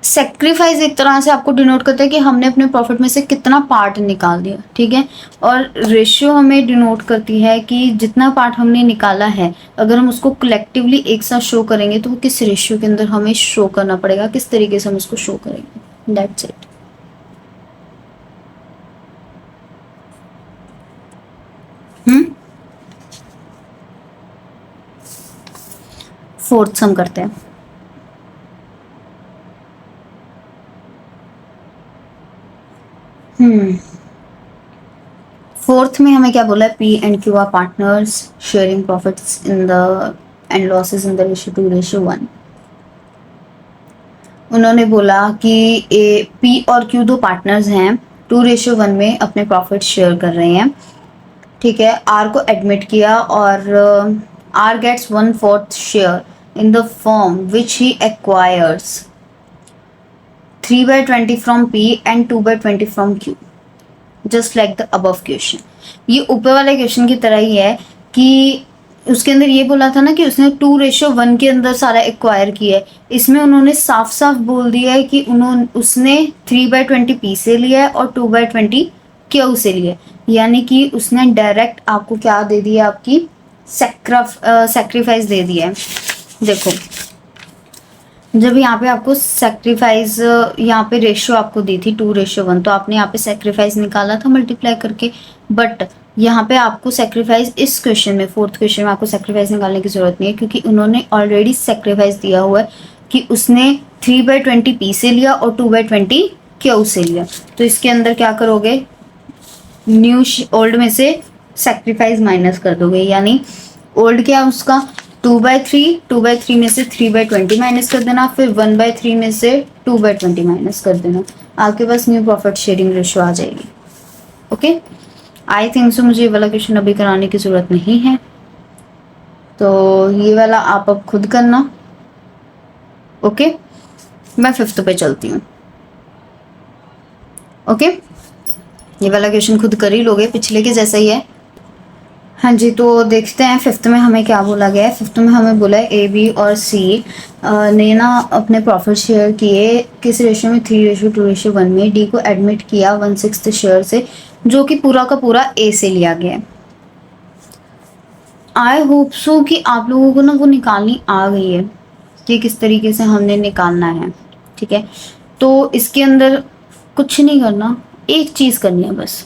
सेक्रीफाइस एक तरह से आपको डिनोट करता है कि हमने अपने प्रॉफिट में से कितना पार्ट निकाल दिया। ठीक है, और रेशियो हमें डिनोट करती है कि जितना पार्ट हमने निकाला है अगर हम उसको कलेक्टिवली एक साथ शो करेंगे तो वो किस रेशियो के अंदर हमें शो करना पड़ेगा, किस तरीके से हम उसको शो करेंगे, दैट्स इट। फोर्थ सम करते हैं। फोर्थ में हमें क्या बोला है, P and Q R partners sharing profits in the end losses in the ratio 2:1। उन्होंने बोला कि ए पी और क्यू दो पार्टनर्स हैं, 2:1 में अपने प्रॉफिट शेयर कर रहे हैं। ठीक है, आर को एडमिट किया और R gets 1/4 share in the firm which he acquires, 3/20 from P and 2/20 from Q, just like the above question. ये ऊपर वाले क्वेश्चन की तरह ही है कि उसके अंदर ये बोला था ना कि उसने 2:1 के अंदर सारा एक्वायर किया है, इसमें उन्होंने साफ साफ बोल दिया है कि उसने 3/20 पी से लिया है और 2/20 क्यू से लिया है, यानी कि उसने डायरेक्ट आपको क्या दे दिया, आपकी सेक्रीफाइस दे दिया है। देखो, जब यहाँ पे आपको सेक्रीफाइस, यहाँ पे रेशियो आपको दी थी 2:1, तो आपने यहाँ पे सेक्रीफाइस निकाला था मल्टीप्लाई करके, बट यहाँ पे आपको सेक्रीफाइस इस क्वेश्चन में, फोर्थ क्वेश्चन में आपको सेक्रीफाइस निकालने की जरूरत नहीं है, क्योंकि उन्होंने ऑलरेडी सेक्रीफाइस दिया हुआ है कि उसने 3/20 पी से लिया और 2/20 क्यू से लिया। तो इसके अंदर क्या करोगे, न्यू ओल्ड में से सेक्रीफाइस माइनस कर दोगे, यानी ओल्ड क्या है उसका 2/3, 2/3 में से 3/20 माइनस कर देना, फिर 1/3 में से 2/20 माइनस कर देना, आपके पास न्यू प्रॉफिट शेयरिंग रेशियो आ जाएगी। ओके, आई थिंक सो मुझे ये वाला क्वेश्चन अभी कराने की जरूरत नहीं है, तो ये वाला आप अब खुद करना। ओके, मैं फिफ्थ पे चलती हूँ। ओके, ये वाला क्वेश्चन खुद कर ही लोगे, पिछले के जैसा ही है। हाँ जी, तो देखते हैं फिफ्थ में हमें क्या बोला गया है। फिफ्थ में हमें बोला है ए बी और सी ने ना अपने प्रॉफिट शेयर किए किस रेशियो में, 3:2:1 में। डी को एडमिट किया 1/6 शेयर से, जो कि पूरा का पूरा ए से लिया गया है। आई होप सो कि आप लोगों को ना वो निकालनी आ गई है कि किस तरीके से हमने निकालना है। ठीक है, तो इसके अंदर कुछ नहीं करना, एक चीज़ करनी है बस,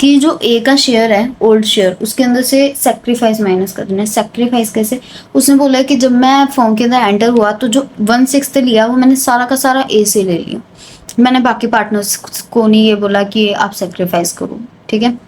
कि जो ए का शेयर है ओल्ड शेयर, उसके अंदर से सेक्रीफाइस माइनस कर देना है। सेक्रीफाइस कैसे? उसने बोला है कि जब मैं फॉर्म के अंदर एंटर हुआ तो जो 1/6 लिया वो मैंने सारा का सारा ए से ले लिया, मैंने बाकी पार्टनर्स को नहीं ये बोला कि आप सेक्रीफाइस करो, ठीक है।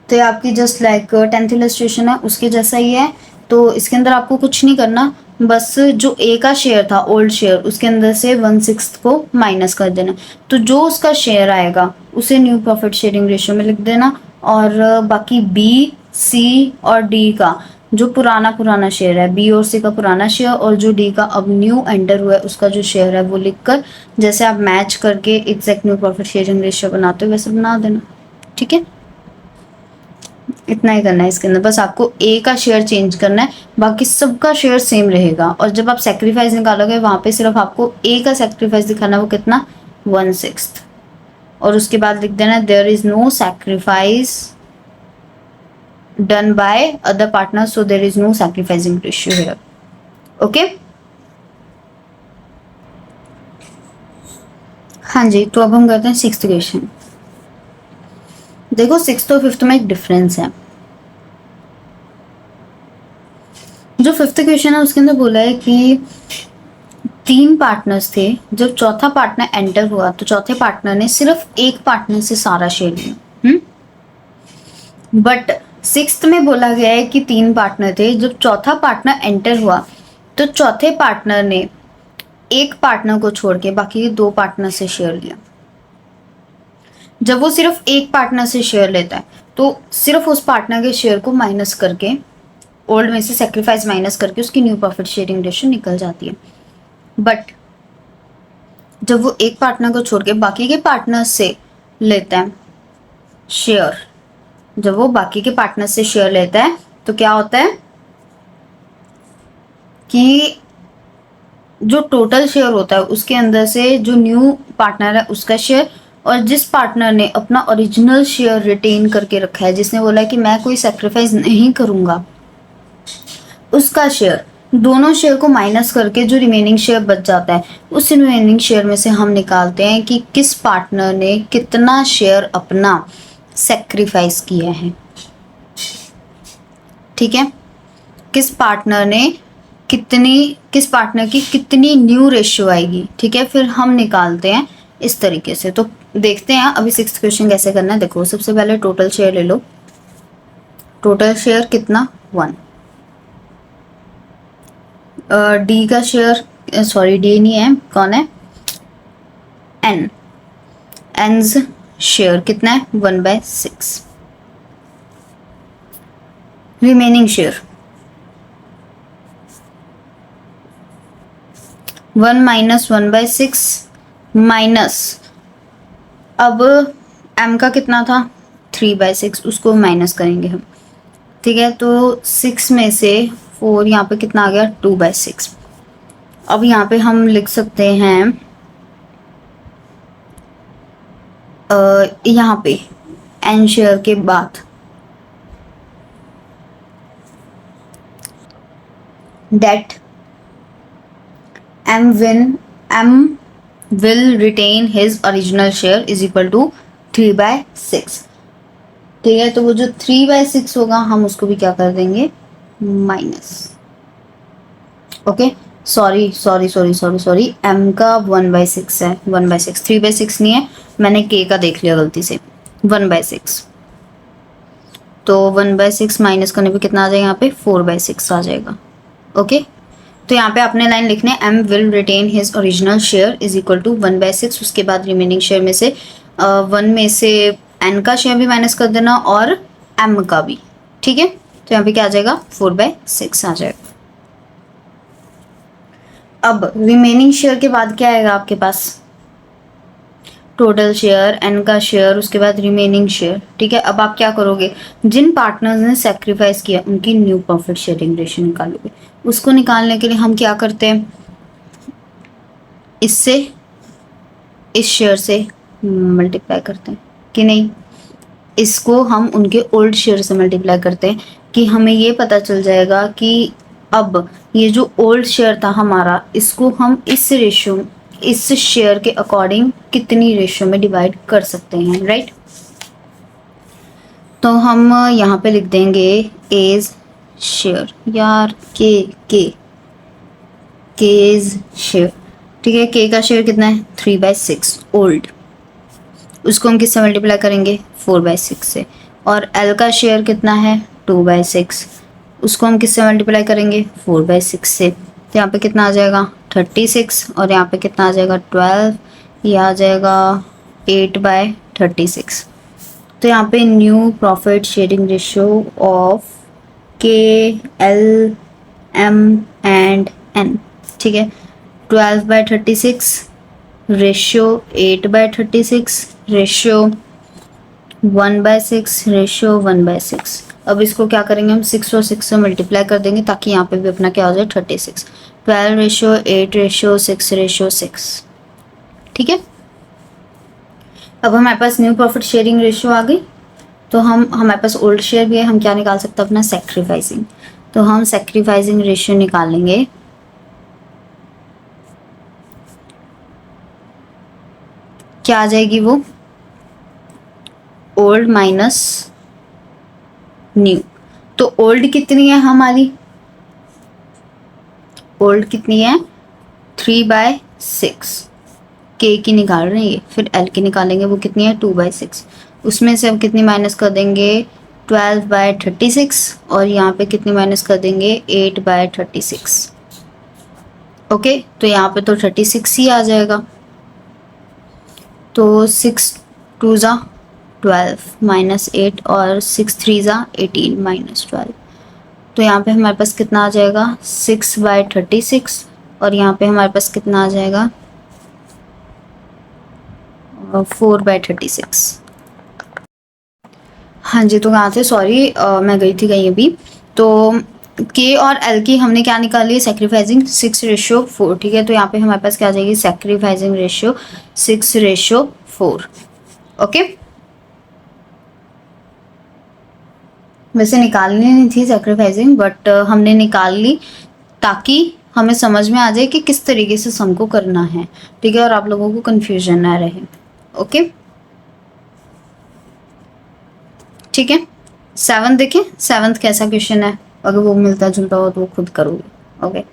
तो ये आपकी जस्ट लाइक 10th इलस्ट्रेशन है, उसके जैसा ही है। तो इसके अंदर आपको कुछ नहीं करना, बस जो ए का शेयर था ओल्ड शेयर, उसके अंदर से 1/6 को माइनस कर देना। तो जो उसका शेयर आएगा उसे न्यू प्रॉफिट शेयरिंग रेशियो में लिख देना, और बाकी बी, सी और डी का जो पुराना शेयर है, बी और सी का पुराना शेयर, और जो डी का अब न्यू एंटर हुआ है उसका जो शेयर है वो लिखकर, जैसे आप मैच करके exact new profit sharing ratio बनाते हो वैसे बना देना, ठीक है। इतना ही करना है इसके अंदर, बस आपको ए का शेयर चेंज करना है, बाकी सबका शेयर सेम रहेगा। और जब आप सेक्रीफाइस निकालोगे वहां पे सिर्फ आपको ए का सेक्रीफाइस दिखाना, वो कितना 1/6, और उसके बाद लिख देना there is no sacrifice done by other partner, so there is no sacrificing ratio here, okay. हाँ जी, तो अब हम करते हैं 6th क्वेश्चन। देखो 6th और 5th में एक डिफरेंस है। जो 5th क्वेश्चन है उसके अंदर बोला है कि 3 पार्टनर्स थे, जब चौथा पार्टनर एंटर हुआ तो चौथे पार्टनर ने सिर्फ एक पार्टनर से सारा शेयर लिया। बट 6th में बोला गया है कि 3 पार्टनर थे, जब चौथा पार्टनर एंटर हुआ तो चौथे पार्टनर ने एक पार्टनर को छोड़ के बाकी के 2 पार्टनर से शेयर लिया। जब वो सिर्फ एक पार्टनर से शेयर लेता है तो सिर्फ उस पार्टनर के शेयर को माइनस करके, ओल्ड में से सेक्रीफाइस माइनस करके उसकी न्यू प्रॉफिट शेयरिंग रेशियो निकल जाती है। बट जब वो एक पार्टनर को छोड़ के बाकी के पार्टनर से लेता है शेयर, जब वो बाकी के पार्टनर से शेयर लेता है तो क्या होता है कि जो टोटल शेयर होता है उसके अंदर से जो न्यू पार्टनर है उसका शेयर, और जिस पार्टनर ने अपना ओरिजिनल शेयर रिटेन करके रखा है, जिसने बोला है कि मैं कोई सेक्रीफाइस नहीं करूंगा, उसका शेयर, दोनों शेयर को माइनस करके जो रिमेनिंग शेयर बच जाता है, उस रिमेनिंग शेयर में से हम निकालते हैं कि किस पार्टनर ने कितना शेयर अपना सेक्रीफाइस किया है, ठीक है। किस पार्टनर की कितनी न्यू रेशियो आएगी, ठीक है, फिर हम निकालते हैं इस तरीके से। तो देखते हैं अभी 6th क्वेश्चन कैसे करना है। देखो सबसे पहले टोटल शेयर ले लो, टोटल शेयर कितना 1, डी का शेयर, सॉरी डी नहीं है, कौन है, एन's शेयर कितना है 1/6, रिमेनिंग शेयर 1 - 1/6 माइनस, अब m का कितना था 3/6, उसको माइनस करेंगे हम, ठीक है। तो 6 में से 4 यहाँ पे कितना आ गया 2/6। अब यहाँ पे हम लिख सकते हैं यहाँ पे n शेयर के बाद that m will retain his original share is equal to 3/6, ठीक है। तो वो जो 3/6 होगा हम उसको भी क्या कर देंगे माइनस, ओके। सॉरी m का 1/6 है, 1/6, 3/6 नहीं है, मैंने k का देख लिया गलती से, 1/6। तो 1/6 माइनस करने पे कितना आ जाएगा यहाँ पे 4/6 आ जाएगा, ओके। तो यहाँ पे आपने लाइन लिखने m will retain his original share is equal to 1/6, उसके बाद रिमेनिंग शेयर में से 1 में से n का शेयर भी माइनस कर देना और m का भी, ठीक है। तो यहाँ पे क्या आ जाएगा 4/6 आ जाएगा। अब रिमेनिंग शेयर के बाद क्या आएगा आपके पास, टोटल शेयर, n का शेयर, उसके बाद रिमेनिंग शेयर, ठीक है। अब आप क्या करोगे, जिन पार्टनर्स ने सेक्रीफाइस किया उनकी न्यू प्रॉफिट शेयरिंग रेशियो निकालोगे। उसको निकालने के लिए हम क्या करते हैं, इससे इस शेयर से मल्टीप्लाई करते हैं कि नहीं, इसको हम उनके ओल्ड शेयर से मल्टीप्लाई करते हैं कि हमें ये पता चल जाएगा कि अब ये जो ओल्ड शेयर था हमारा, इसको हम इस शेयर के अकॉर्डिंग कितनी रेशियो में डिवाइड कर सकते हैं, राइट। तो हम यहाँ पे लिख देंगे एज शेयर, यार के केज शेयर, ठीक है। के का शेयर कितना है 3/6 ओल्ड, उसको हम किससे मल्टीप्लाई करेंगे 4/6 से। और एल का शेयर कितना है 2/6, उसको हम किससे मल्टीप्लाई करेंगे 4/6 से। तो यहाँ पे कितना आ जाएगा 36, और यहाँ पे कितना आ जाएगा 12, ये आ जाएगा 8/36। तो यहाँ पे new profit sharing ratio of के, एल, एम एंड एन, ठीक है। 12/36 रेशियो 8/36 रेशियो 1/6 रेशियो 1/6। अब इसको क्या करेंगे हम 6 और 6 से मल्टीप्लाई कर देंगे ताकि यहाँ पे भी अपना क्या हो जाए 36। 12/8/6/6, ठीक है। अब हमारे पास न्यू प्रॉफिट शेयरिंग रेशियो आ गई। तो हम हमारे पास ओल्ड शेयर भी है, हम क्या निकाल सकते हैं अपना सेक्रीफाइसिंग। तो हम सेक्रीफाइसिंग रेशियो निकालेंगे, क्या आ जाएगी वो ओल्ड माइनस न्यू। तो ओल्ड कितनी है हमारी, ओल्ड कितनी है 3/6, के की निकाल रहे हैं ये, फिर एल की निकालेंगे वो कितनी है 2/6। उसमें से अब कितनी माइनस कर देंगे 12/36, और यहाँ पे कितनी माइनस कर देंगे 8/36। ओके, तो यहाँ पे तो 36 ही आ जाएगा। तो 6 2 ज़ा 12 -8 और 6 3 ज़ा 18 -12। तो यहाँ पे हमारे पास कितना आ जाएगा 6/36, और यहाँ पे हमारे पास कितना आ जाएगा 4/36। हाँ जी, तो कहाँ थे, सॉरी मैं गई थी कहीं अभी। तो के और एल की हमने क्या निकाली है सेक्रीफाइसिंग 6/4, ठीक है। तो यहाँ पे हमारे पास क्या आ जाएगी सेक्रीफाइसिंग रेशियो 6/4। ओके, वैसे निकालनी नहीं थी सेक्रीफाइसिंग, बट हमने निकाल ली ताकि हमें समझ में आ जाए कि किस तरीके से सम को करना है, ठीक है, और आप लोगों को कंफ्यूजन ना रहे। ओके, ठीक है। 7 देखें, 7th कैसा क्वेश्चन है, अगर वो मिलता जुलता हो तो वो खुद करोगे। ओके,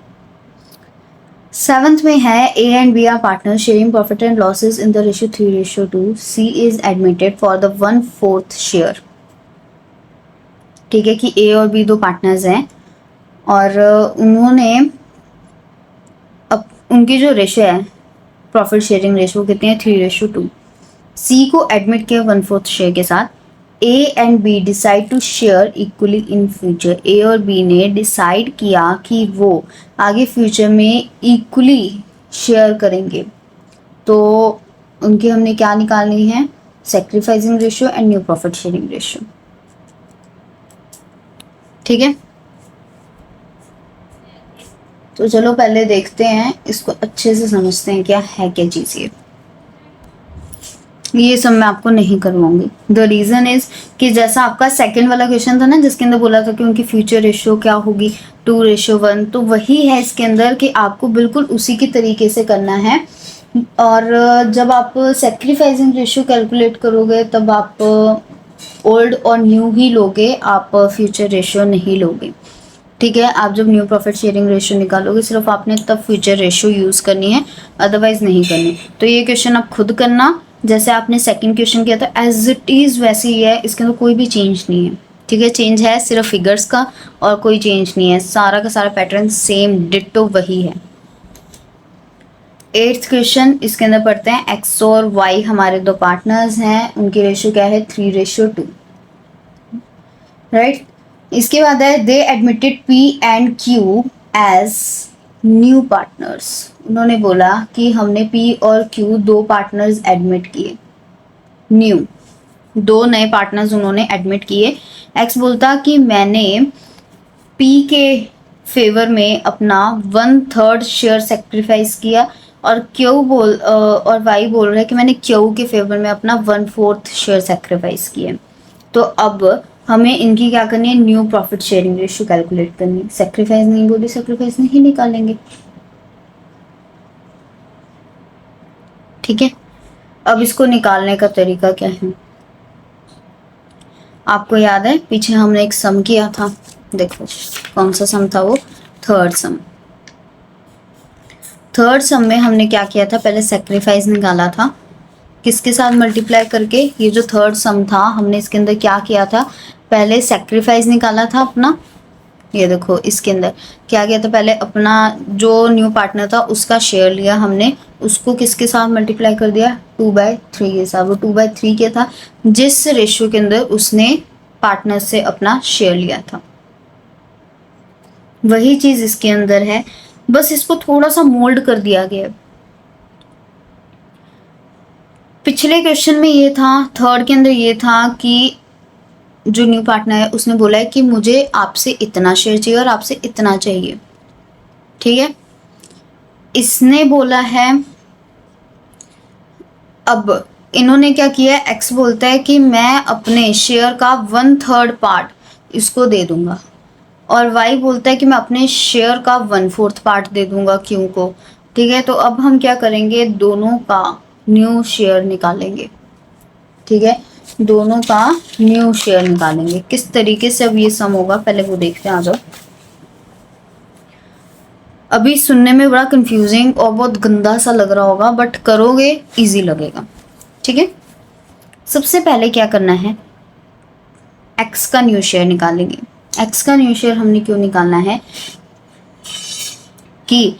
7th में है A and B are partner sharing profit and losses in the ratio 3/2। C is admitted for the 1/4 share, ठीक है, कि ए और बी दो पार्टनर्स हैं और उन्होंने अब उनकी जो रेशियो है प्रॉफिट शेयरिंग रेशियो कितनी है 3/2। सी को एडमिट किया 1/4 शेयर के साथ। A and B decide to share equally in future. A और बी ने डिसाइड किया कि वो आगे फ्यूचर में इक्वली शेयर करेंगे। तो उनकी हमने क्या निकालनी है sacrificing ratio and new profit sharing ratio, ठीक है। तो चलो पहले देखते हैं इसको, अच्छे से समझते हैं क्या है क्या चीज़ ये सब मैं आपको नहीं करवाऊंगी। द रीज़न इज कि जैसा आपका सेकंड वाला क्वेश्चन था ना जिसके अंदर बोला था कि उनकी फ्यूचर रेशियो क्या होगी 2/1, तो वही है इसके अंदर कि आपको बिल्कुल उसी की तरीके से करना है। और जब आप सेक्रीफाइसिंग रेशियो कैलकुलेट करोगे तब आप ओल्ड और न्यू ही लोगे, आप फ्यूचर रेशियो नहीं लोगे, ठीक है। आप जब न्यू प्रॉफिट शेयरिंग रेशियो निकालोगे सिर्फ आपने तब फ्यूचर रेशियो यूज़ करनी है, अदरवाइज नहीं करनी। तो ये क्वेश्चन आप खुद करना, जैसे आपने सेकंड क्वेश्चन किया था एज इट इज़ वैसे ही है, इसके अंदर कोई भी चेंज नहीं है, ठीक है। चेंज है सिर्फ फिगर्स का और कोई चेंज नहीं है, सारा का सारा पैटर्न सेम डिट्टो वही है। 8th क्वेश्चन इसके अंदर पढ़ते हैं। एक्स और वाई हमारे दो पार्टनर्स हैं, उनकी रेशियो क्या है 3/2, राइट। इसके बाद है they admitted P and Q as new partners. उन्होंने बोला कि हमने पी और क्यू दो पार्टनर्स एडमिट किए, न्यू दो नए पार्टनर्स उन्होंने एडमिट किए। एक्स बोलता कि मैंने पी के फेवर में अपना 1/3 शेयर सेक्रीफाइस किया, और और वाई बोल रहा है कि मैंने क्यू के फेवर में अपना 1/4 शेयर सेक्रीफाइस किया। तो अब हमें इनकी क्या करनी है new profit sharing ratio calculate करनी है। सेक्रीफाइस नहीं बोली, सेक्रीफाइस नहीं निकालेंगे, ठीक है। अब इसको निकालने का तरीका क्या है, आपको याद है पीछे हमने एक सम किया था, देखो कौन सा सम था वो, थर्ड सम। थर्ड सम में हमने क्या किया था, पहले सेक्रीफाइस निकाला था किसके साथ मल्टीप्लाई करके। ये जो थर्ड सम था हमने इसके अंदर क्या किया था, पहले सेक्रीफाइस निकाला था अपना। ये देखो इसके अंदर क्या किया था, पहले अपना जो न्यू पार्टनर था उसका शेयर लिया हमने, उसको किसके साथ मल्टीप्लाई कर दिया, 2/3 के साथ। वो 2/3 के था जिस रेशियो के अंदर उसने पार्टनर से अपना शेयर लिया था, वही चीज इसके अंदर है, बस इसको थोड़ा सा मोल्ड कर दिया गया। पिछले क्वेश्चन में ये था, थर्ड के अंदर ये था कि जो न्यू पार्टनर है उसने बोला है कि मुझे आपसे इतना शेयर चाहिए और आपसे इतना चाहिए, ठीक है। इसने बोला है, अब इन्होंने क्या किया, एक्स बोलता है कि मैं अपने शेयर का 1/3 पार्ट इसको दे दूंगा, और वाई बोलता है कि मैं अपने शेयर का 1/4 पार्ट दे दूंगा क्यू को, ठीक है। तो अब हम क्या करेंगे, दोनों का न्यू शेयर निकालेंगे, ठीक है, दोनों का न्यू शेयर निकालेंगे। किस तरीके से अब ये सम होगा पहले वो देखते हैं, आ जाओ। अभी सुनने में बड़ा कंफ्यूजिंग और बहुत गंदा सा लग रहा होगा, बट करोगे इजी लगेगा, ठीक है। सबसे पहले क्या करना है, एक्स का न्यू शेयर निकालेंगे। एक्स का न्यू शेयर हमने क्यों निकालना है कि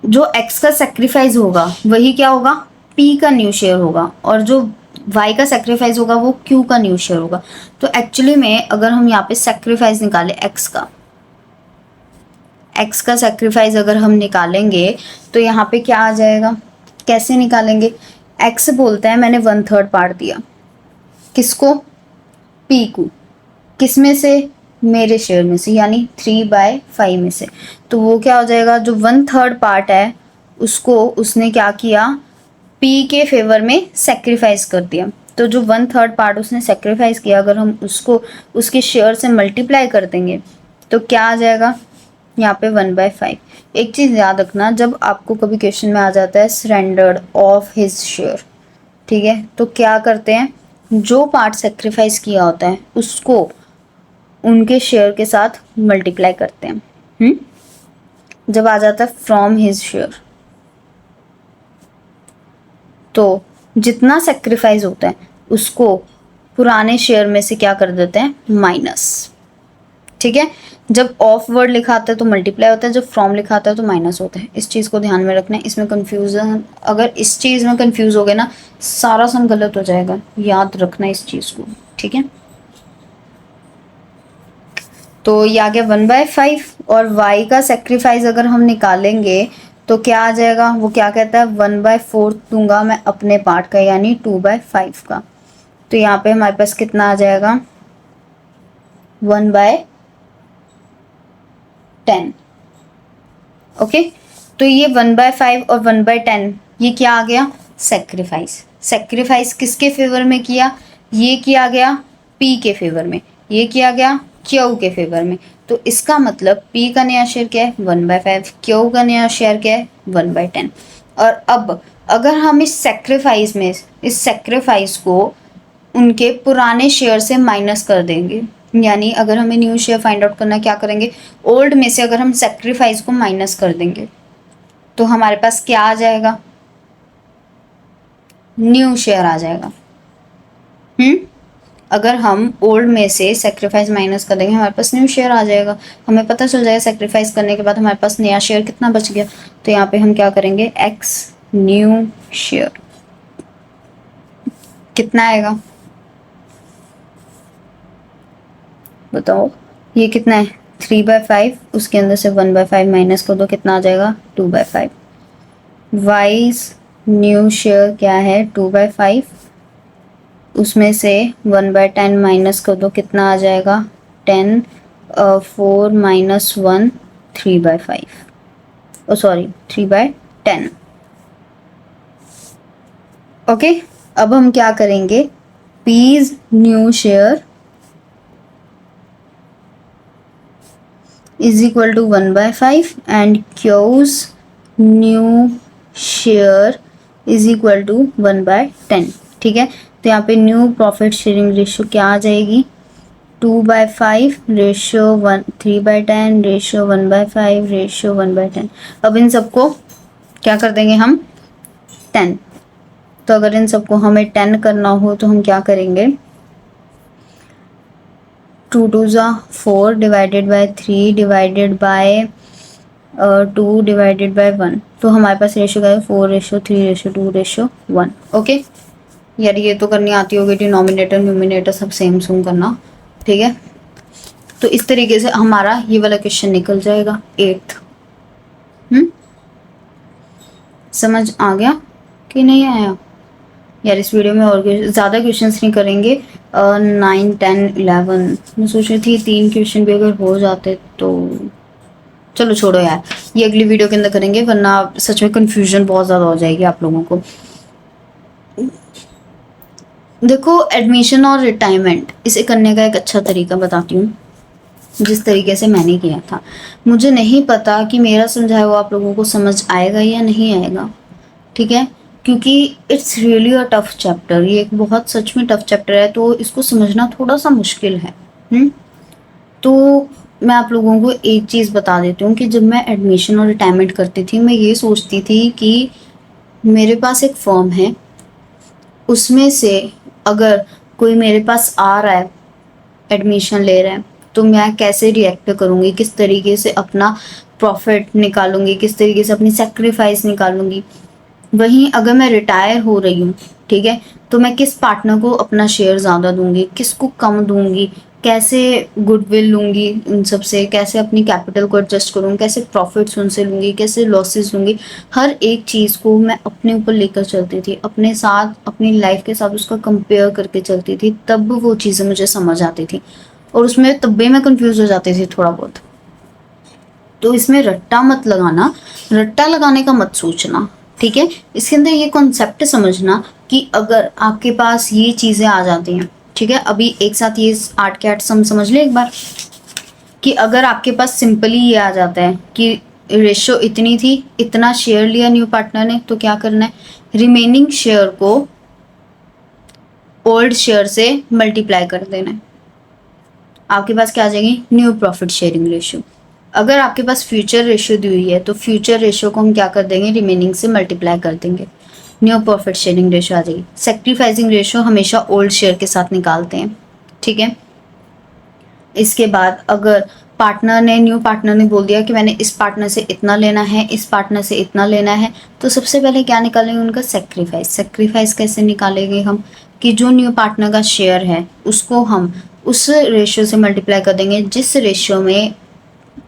जो एक्स का सेक्रीफाइस होगा वही क्या होगा, पी का न्यू शेयर होगा, और जो वाई का सेक्रीफाइस होगा वो क्यू का न्यू शेयर होगा। तो एक्चुअली में अगर हम यहाँ पे सेक्रीफाइस निकालें एक्स का सेक्रीफाइस अगर हम निकालेंगे तो यहाँ पे क्या आ जाएगा, कैसे निकालेंगे, एक्स बोलता है मैंने 1/3 पार्ट दिया किसको, पी को, किस में से, मेरे शेयर में से, यानी 3/5 में से। तो वो क्या हो जाएगा, जो 1/3 पार्ट है उसको उसने क्या किया, पी के फेवर में सेक्रीफाइस कर दिया। तो जो 1/3 पार्ट उसने सेक्रीफाइस किया, अगर हम उसको उसके शेयर से मल्टीप्लाई कर देंगे तो क्या आ जाएगा, यहाँ पे 1/5। एक चीज़ याद रखना, जब आपको कभी क्वेश्चन में आ जाता है सरेंडर्ड ऑफ हिज शेयर, ठीक है, तो क्या करते हैं, जो पार्ट सेक्रीफाइस किया होता है उसको उनके शेयर के साथ मल्टीप्लाई करते हैं। जब आ जाता है फ्रॉम हिज शेयर, तो जितना सेक्रीफाइस होता है उसको पुराने शेयर में से क्या कर देते हैं, माइनस, ठीक है। जब ऑफ वर्ड लिखा आता है तो मल्टीप्लाई होता है, जब फ्रॉम लिखा आता है तो माइनस होता है। इस चीज़ को ध्यान में रखना है, इसमें कंफ्यूजन, अगर इस चीज़ में कंफ्यूज हो गए ना सारा सम गलत हो जाएगा, याद रखना इस चीज़ को, ठीक है। तो ये आ गया 1/5, और y का सेक्रीफाइस अगर हम निकालेंगे तो क्या आ जाएगा, वो क्या कहता है 1/4 दूंगा मैं अपने पार्ट का, यानी 2/5 का। तो यहाँ पे हमारे पास कितना आ जाएगा, 1/10, ओके। तो ये 1/5 और 1/10 ये क्या आ गया, सेक्रीफाइस। सेक्रीफाइस किसके फेवर में किया, ये किया गया पी के फेवर में, ये किया गया क्यू के फेवर में। तो इसका मतलब पी का नया शेयर क्या है, 1/5, क्यू का नया शेयर क्या है, 1/10। और अब अगर हम इस सेक्रीफाइस को उनके पुराने शेयर से माइनस कर देंगे, यानी अगर हमें न्यू शेयर फाइंड आउट करना, क्या करेंगे, ओल्ड में से अगर हम सेक्रीफाइस को माइनस कर देंगे तो हमारे पास क्या आ जाएगा, न्यू शेयर आ जाएगा। अगर हम ओल्ड में से सेक्रीफाइस माइनस कर देंगे हमारे पास न्यू शेयर आ जाएगा, हमें पता चल जाएगा सेक्रीफाइस करने के बाद हमारे पास नया शेयर कितना बच गया। तो यहाँ पे हम क्या करेंगे, एक्स न्यू शेयर कितना आएगा, बताओ, ये कितना है 3/5, उसके अंदर से 1/5 माइनस कर दो, कितना आ जाएगा 2/5। वाइज न्यू शेयर क्या है 2/5, उसमें से 1/10 माइनस कर दो, कितना आ जाएगा 10, 4 - 1 3/5, ओ सॉरी 3/10, ओके। अब हम क्या करेंगे, P's new share is equal to 1/5 and Q's new share is equal to 1/10, ठीक है। तो यहाँ पे न्यू प्रॉफिट शेयरिंग रेशियो क्या आ जाएगी, 2/5 रेशियो 1, 3/10 रेशियो 1/5 रेशियो 1/10। अब इन सबको क्या कर देंगे हम 10। तो अगर इन सबको हमें 10 करना हो तो हम क्या करेंगे 2 2 ज़ा 4 divided by 3 divided by 2 divided by 1। तो हमारे पास रेशियो क्या है 4:3:2:1। ओके यार ये तो करनी आती होगी डिनोमिनेटर न्यूमिनेटर सब सेम सूम करना, ठीक है। तो इस तरीके से हमारा ये वाला क्वेश्चन निकल जाएगा 8th। समझ आ गया कि नहीं आया यार। इस वीडियो में और ज़्यादा क्वेश्चंस नहीं करेंगे, 9 10 11। मैं सोच रही थी 3 क्वेश्चन भी अगर हो जाते तो चलो छोड़ो यार, ये अगली वीडियो के अंदर करेंगे, वरना सच में कंफ्यूजन बहुत ज़्यादा हो जाएगी आप लोगों को। देखो एडमिशन और रिटायरमेंट इसे करने का एक अच्छा तरीका बताती हूँ, जिस तरीके से मैंने किया था। मुझे नहीं पता कि मेरा समझाया हुआ आप लोगों को समझ आएगा या नहीं आएगा, ठीक है, क्योंकि it's really a tough chapter. ये एक बहुत सच में टफ चैप्टर है, तो इसको समझना थोड़ा सा मुश्किल है। तो मैं आप लोगों को एक चीज़ बता देती हूँ कि जब मैं एडमिशन और रिटायरमेंट करती थी, मैं ये सोचती थी कि मेरे पास एक फॉर्म है, उसमें से अगर कोई मेरे पास आ रहा है एडमिशन ले रहा है तो मैं कैसे रिएक्ट करूँगी, किस तरीके से अपना प्रॉफिट निकालूंगी, किस तरीके से अपनी सेक्रीफाइस निकालूंगी। वहीं अगर मैं रिटायर हो रही हूँ, ठीक है, तो मैं किस पार्टनर को अपना शेयर ज़्यादा दूंगी, किसको कम दूंगी, कैसे गुडविल लूंगी उन सब से, कैसे अपनी कैपिटल को एडजस्ट करूँगी, कैसे प्रॉफिट्स उनसे लूंगी, कैसे लॉसेस लूंगी। हर एक चीज़ को मैं अपने ऊपर लेकर चलती थी, अपने साथ अपनी लाइफ के साथ उसका कंपेयर करके चलती थी, तब वो चीज़ें मुझे समझ आती थी। और उसमें तब भी मैं कंफ्यूज हो जाती थी थोड़ा बहुत। तो इसमें रट्टा मत लगाना, रट्टा लगाने का मत सोचना, ठीक है। इसके अंदर ये कॉन्सेप्ट समझना कि अगर आपके पास ये चीज़ें आ जाती हैं, ठीक है, अभी एक साथ ये 8 के 8 सम समझ ले एक बार, कि अगर आपके पास सिंपली ये आ जाता है कि रेशियो इतनी थी, इतना शेयर लिया न्यू पार्टनर ने, तो क्या करना है रिमेनिंग शेयर को ओल्ड शेयर से मल्टीप्लाई कर देना है। आपके पास क्या आ जाएगी न्यू प्रॉफिट शेयरिंग रेशियो। अगर आपके पास फ्यूचर रेशियो दी हुई है तो फ्यूचर रेशियो को हम क्या कर देंगे रिमेनिंग से मल्टीप्लाई कर देंगे, न्यू प्रॉफिट शेयरिंग रेशियो आ जाएगी। सेक्रीफाइसिंग रेशियो हमेशा ओल्ड शेयर के साथ निकालते हैं, ठीक है। इसके बाद अगर पार्टनर ने न्यू पार्टनर ने बोल दिया कि मैंने इस पार्टनर से इतना लेना है, इस पार्टनर से इतना लेना है, तो सबसे पहले क्या निकालेंगे उनका सेक्रीफाइस। सेक्रीफाइस कैसे निकालेंगे हम कि जो न्यू पार्टनर का शेयर है उसको हम उस रेशियो से मल्टीप्लाई कर देंगे जिस रेशियो में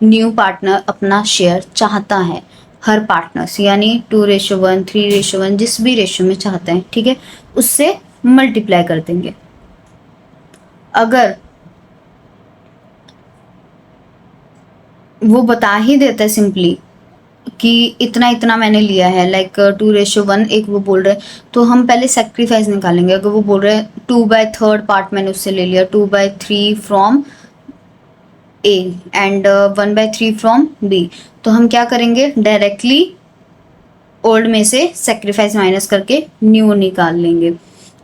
न्यू पार्टनर अपना शेयर चाहता है हर पार्टनर से, यानी 2:1 3:1 जिस भी रेशियो में चाहते हैं, ठीक है, उससे मल्टीप्लाई कर देंगे। अगर वो बता ही देता है सिंपली कि इतना इतना मैंने लिया है, लाइक 2:1 एक वो बोल रहे हैं, तो हम पहले सेक्रीफाइस निकालेंगे। अगर वो बोल रहे हैं 2/3 पार्ट मैंने उससे ले लिया, 2/3 from A and 1/3 from B, तो हम क्या करेंगे डायरेक्टली ओल्ड में से सेक्रीफाइस माइनस करके न्यू निकाल लेंगे।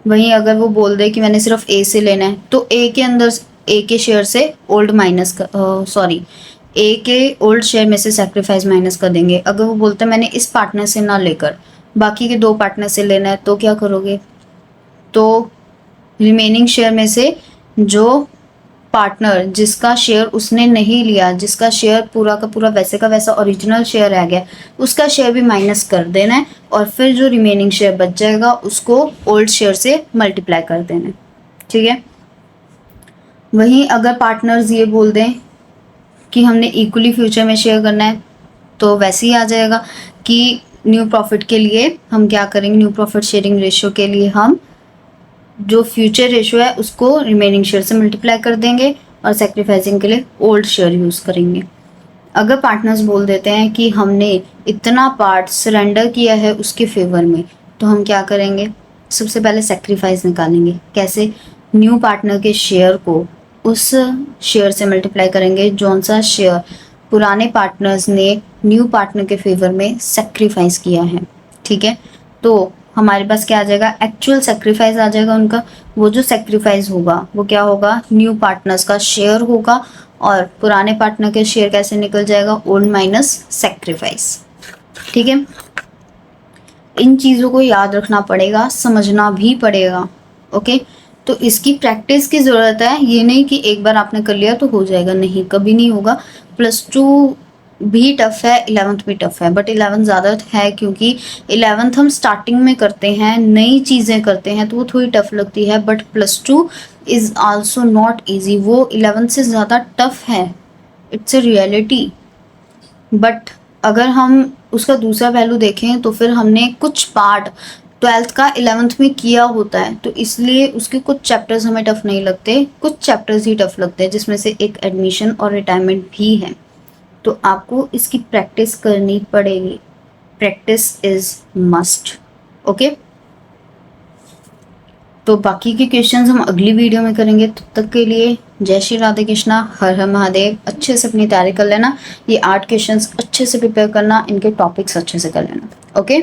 वहीं अगर वो बोल दे कि मैंने सिर्फ ए से लेना है, तो ए के अंदर ए के शेयर से ओल्ड माइनस सॉरी ए के ओल्ड शेयर में से सेक्रीफाइस माइनस कर देंगे। अगर वो बोलते हैं मैंने इस पार्टनर से ना लेकर बाकी के 2 पार्टनर से लेना है, तो क्या करोगे, तो रिमेनिंग शेयर में से जो पार्टनर जिसका शेयर उसने नहीं लिया, जिसका शेयर पूरा का पूरा वैसे का वैसा ओरिजिनल शेयर रह गया, उसका शेयर भी माइनस कर देना है, और फिर जो रिमेनिंग शेयर बच जाएगा उसको ओल्ड शेयर से मल्टीप्लाई कर देना है, ठीक है। वहीं अगर पार्टनर्स ये बोल दें कि हमने इक्वली फ्यूचर में शेयर करना है, तो वैसे ही आ जाएगा कि न्यू प्रॉफिट के लिए हम क्या करेंगे, न्यू प्रॉफिट शेयरिंग रेशियो के लिए हम जो फ्यूचर रेशियो है उसको रिमेनिंग शेयर से मल्टीप्लाई कर देंगे और सेक्रीफाइसिंग के लिए ओल्ड शेयर यूज़ करेंगे। अगर पार्टनर्स बोल देते हैं कि हमने इतना पार्ट सरेंडर किया है उसके फेवर में, तो हम क्या करेंगे सबसे पहले सेक्रीफाइस निकालेंगे। कैसे, न्यू पार्टनर के शेयर को उस शेयर से मल्टीप्लाई करेंगे जौन सा शेयर पुराने पार्टनर्स ने न्यू पार्टनर के फेवर में सेक्रीफाइस किया है, ठीक है। तो हमारे पास क्या आ जाएगा, एक्चुअल सेक्रीफाइस आ जाएगा उनका। वो जो सेक्रीफाइस होगा वो क्या होगा, न्यू पार्टनर्स का शेयर होगा, और पुराने पार्टनर के शेयर कैसे निकल जाएगा, ओन माइनस सेक्रीफाइस। ठीक है, इन चीज़ों को याद रखना पड़ेगा, समझना भी पड़ेगा। ओके, तो इसकी प्रैक्टिस की ज़रूरत है, ये नहीं कि एक बार आपने कर लिया तो हो जाएगा, नहीं, कभी नहीं होगा। +2 भी टफ है, 11th भी टफ है, बट 11th ज़्यादा है क्योंकि 11th हम स्टार्टिंग में करते हैं, नई चीज़ें करते हैं, तो वो थोड़ी टफ लगती है। But +2 is also not easy, वो 11th से ज़्यादा टफ है, इट्स अ रियलिटी। बट अगर हम उसका दूसरा पहलू देखें तो फिर हमने कुछ पार्ट 12th का 11th में किया होता है, तो इसलिए उसके कुछ चैप्टर्स हमें टफ नहीं लगते, कुछ चैप्टर्स ही टफ लगते हैं, जिसमें से एक एडमिशन और रिटायरमेंट भी है। तो आपको इसकी प्रैक्टिस करनी पड़ेगी, प्रैक्टिस इज मस्ट। ओके, तो बाकी के क्वेश्चंस हम अगली वीडियो में करेंगे। तब तक के लिए जय श्री राधे कृष्णा, हर हर महादेव। अच्छे से अपनी तैयारी कर लेना, ये 8 क्वेश्चंस अच्छे से प्रिपेयर करना, इनके टॉपिक्स अच्छे से कर लेना। ओके।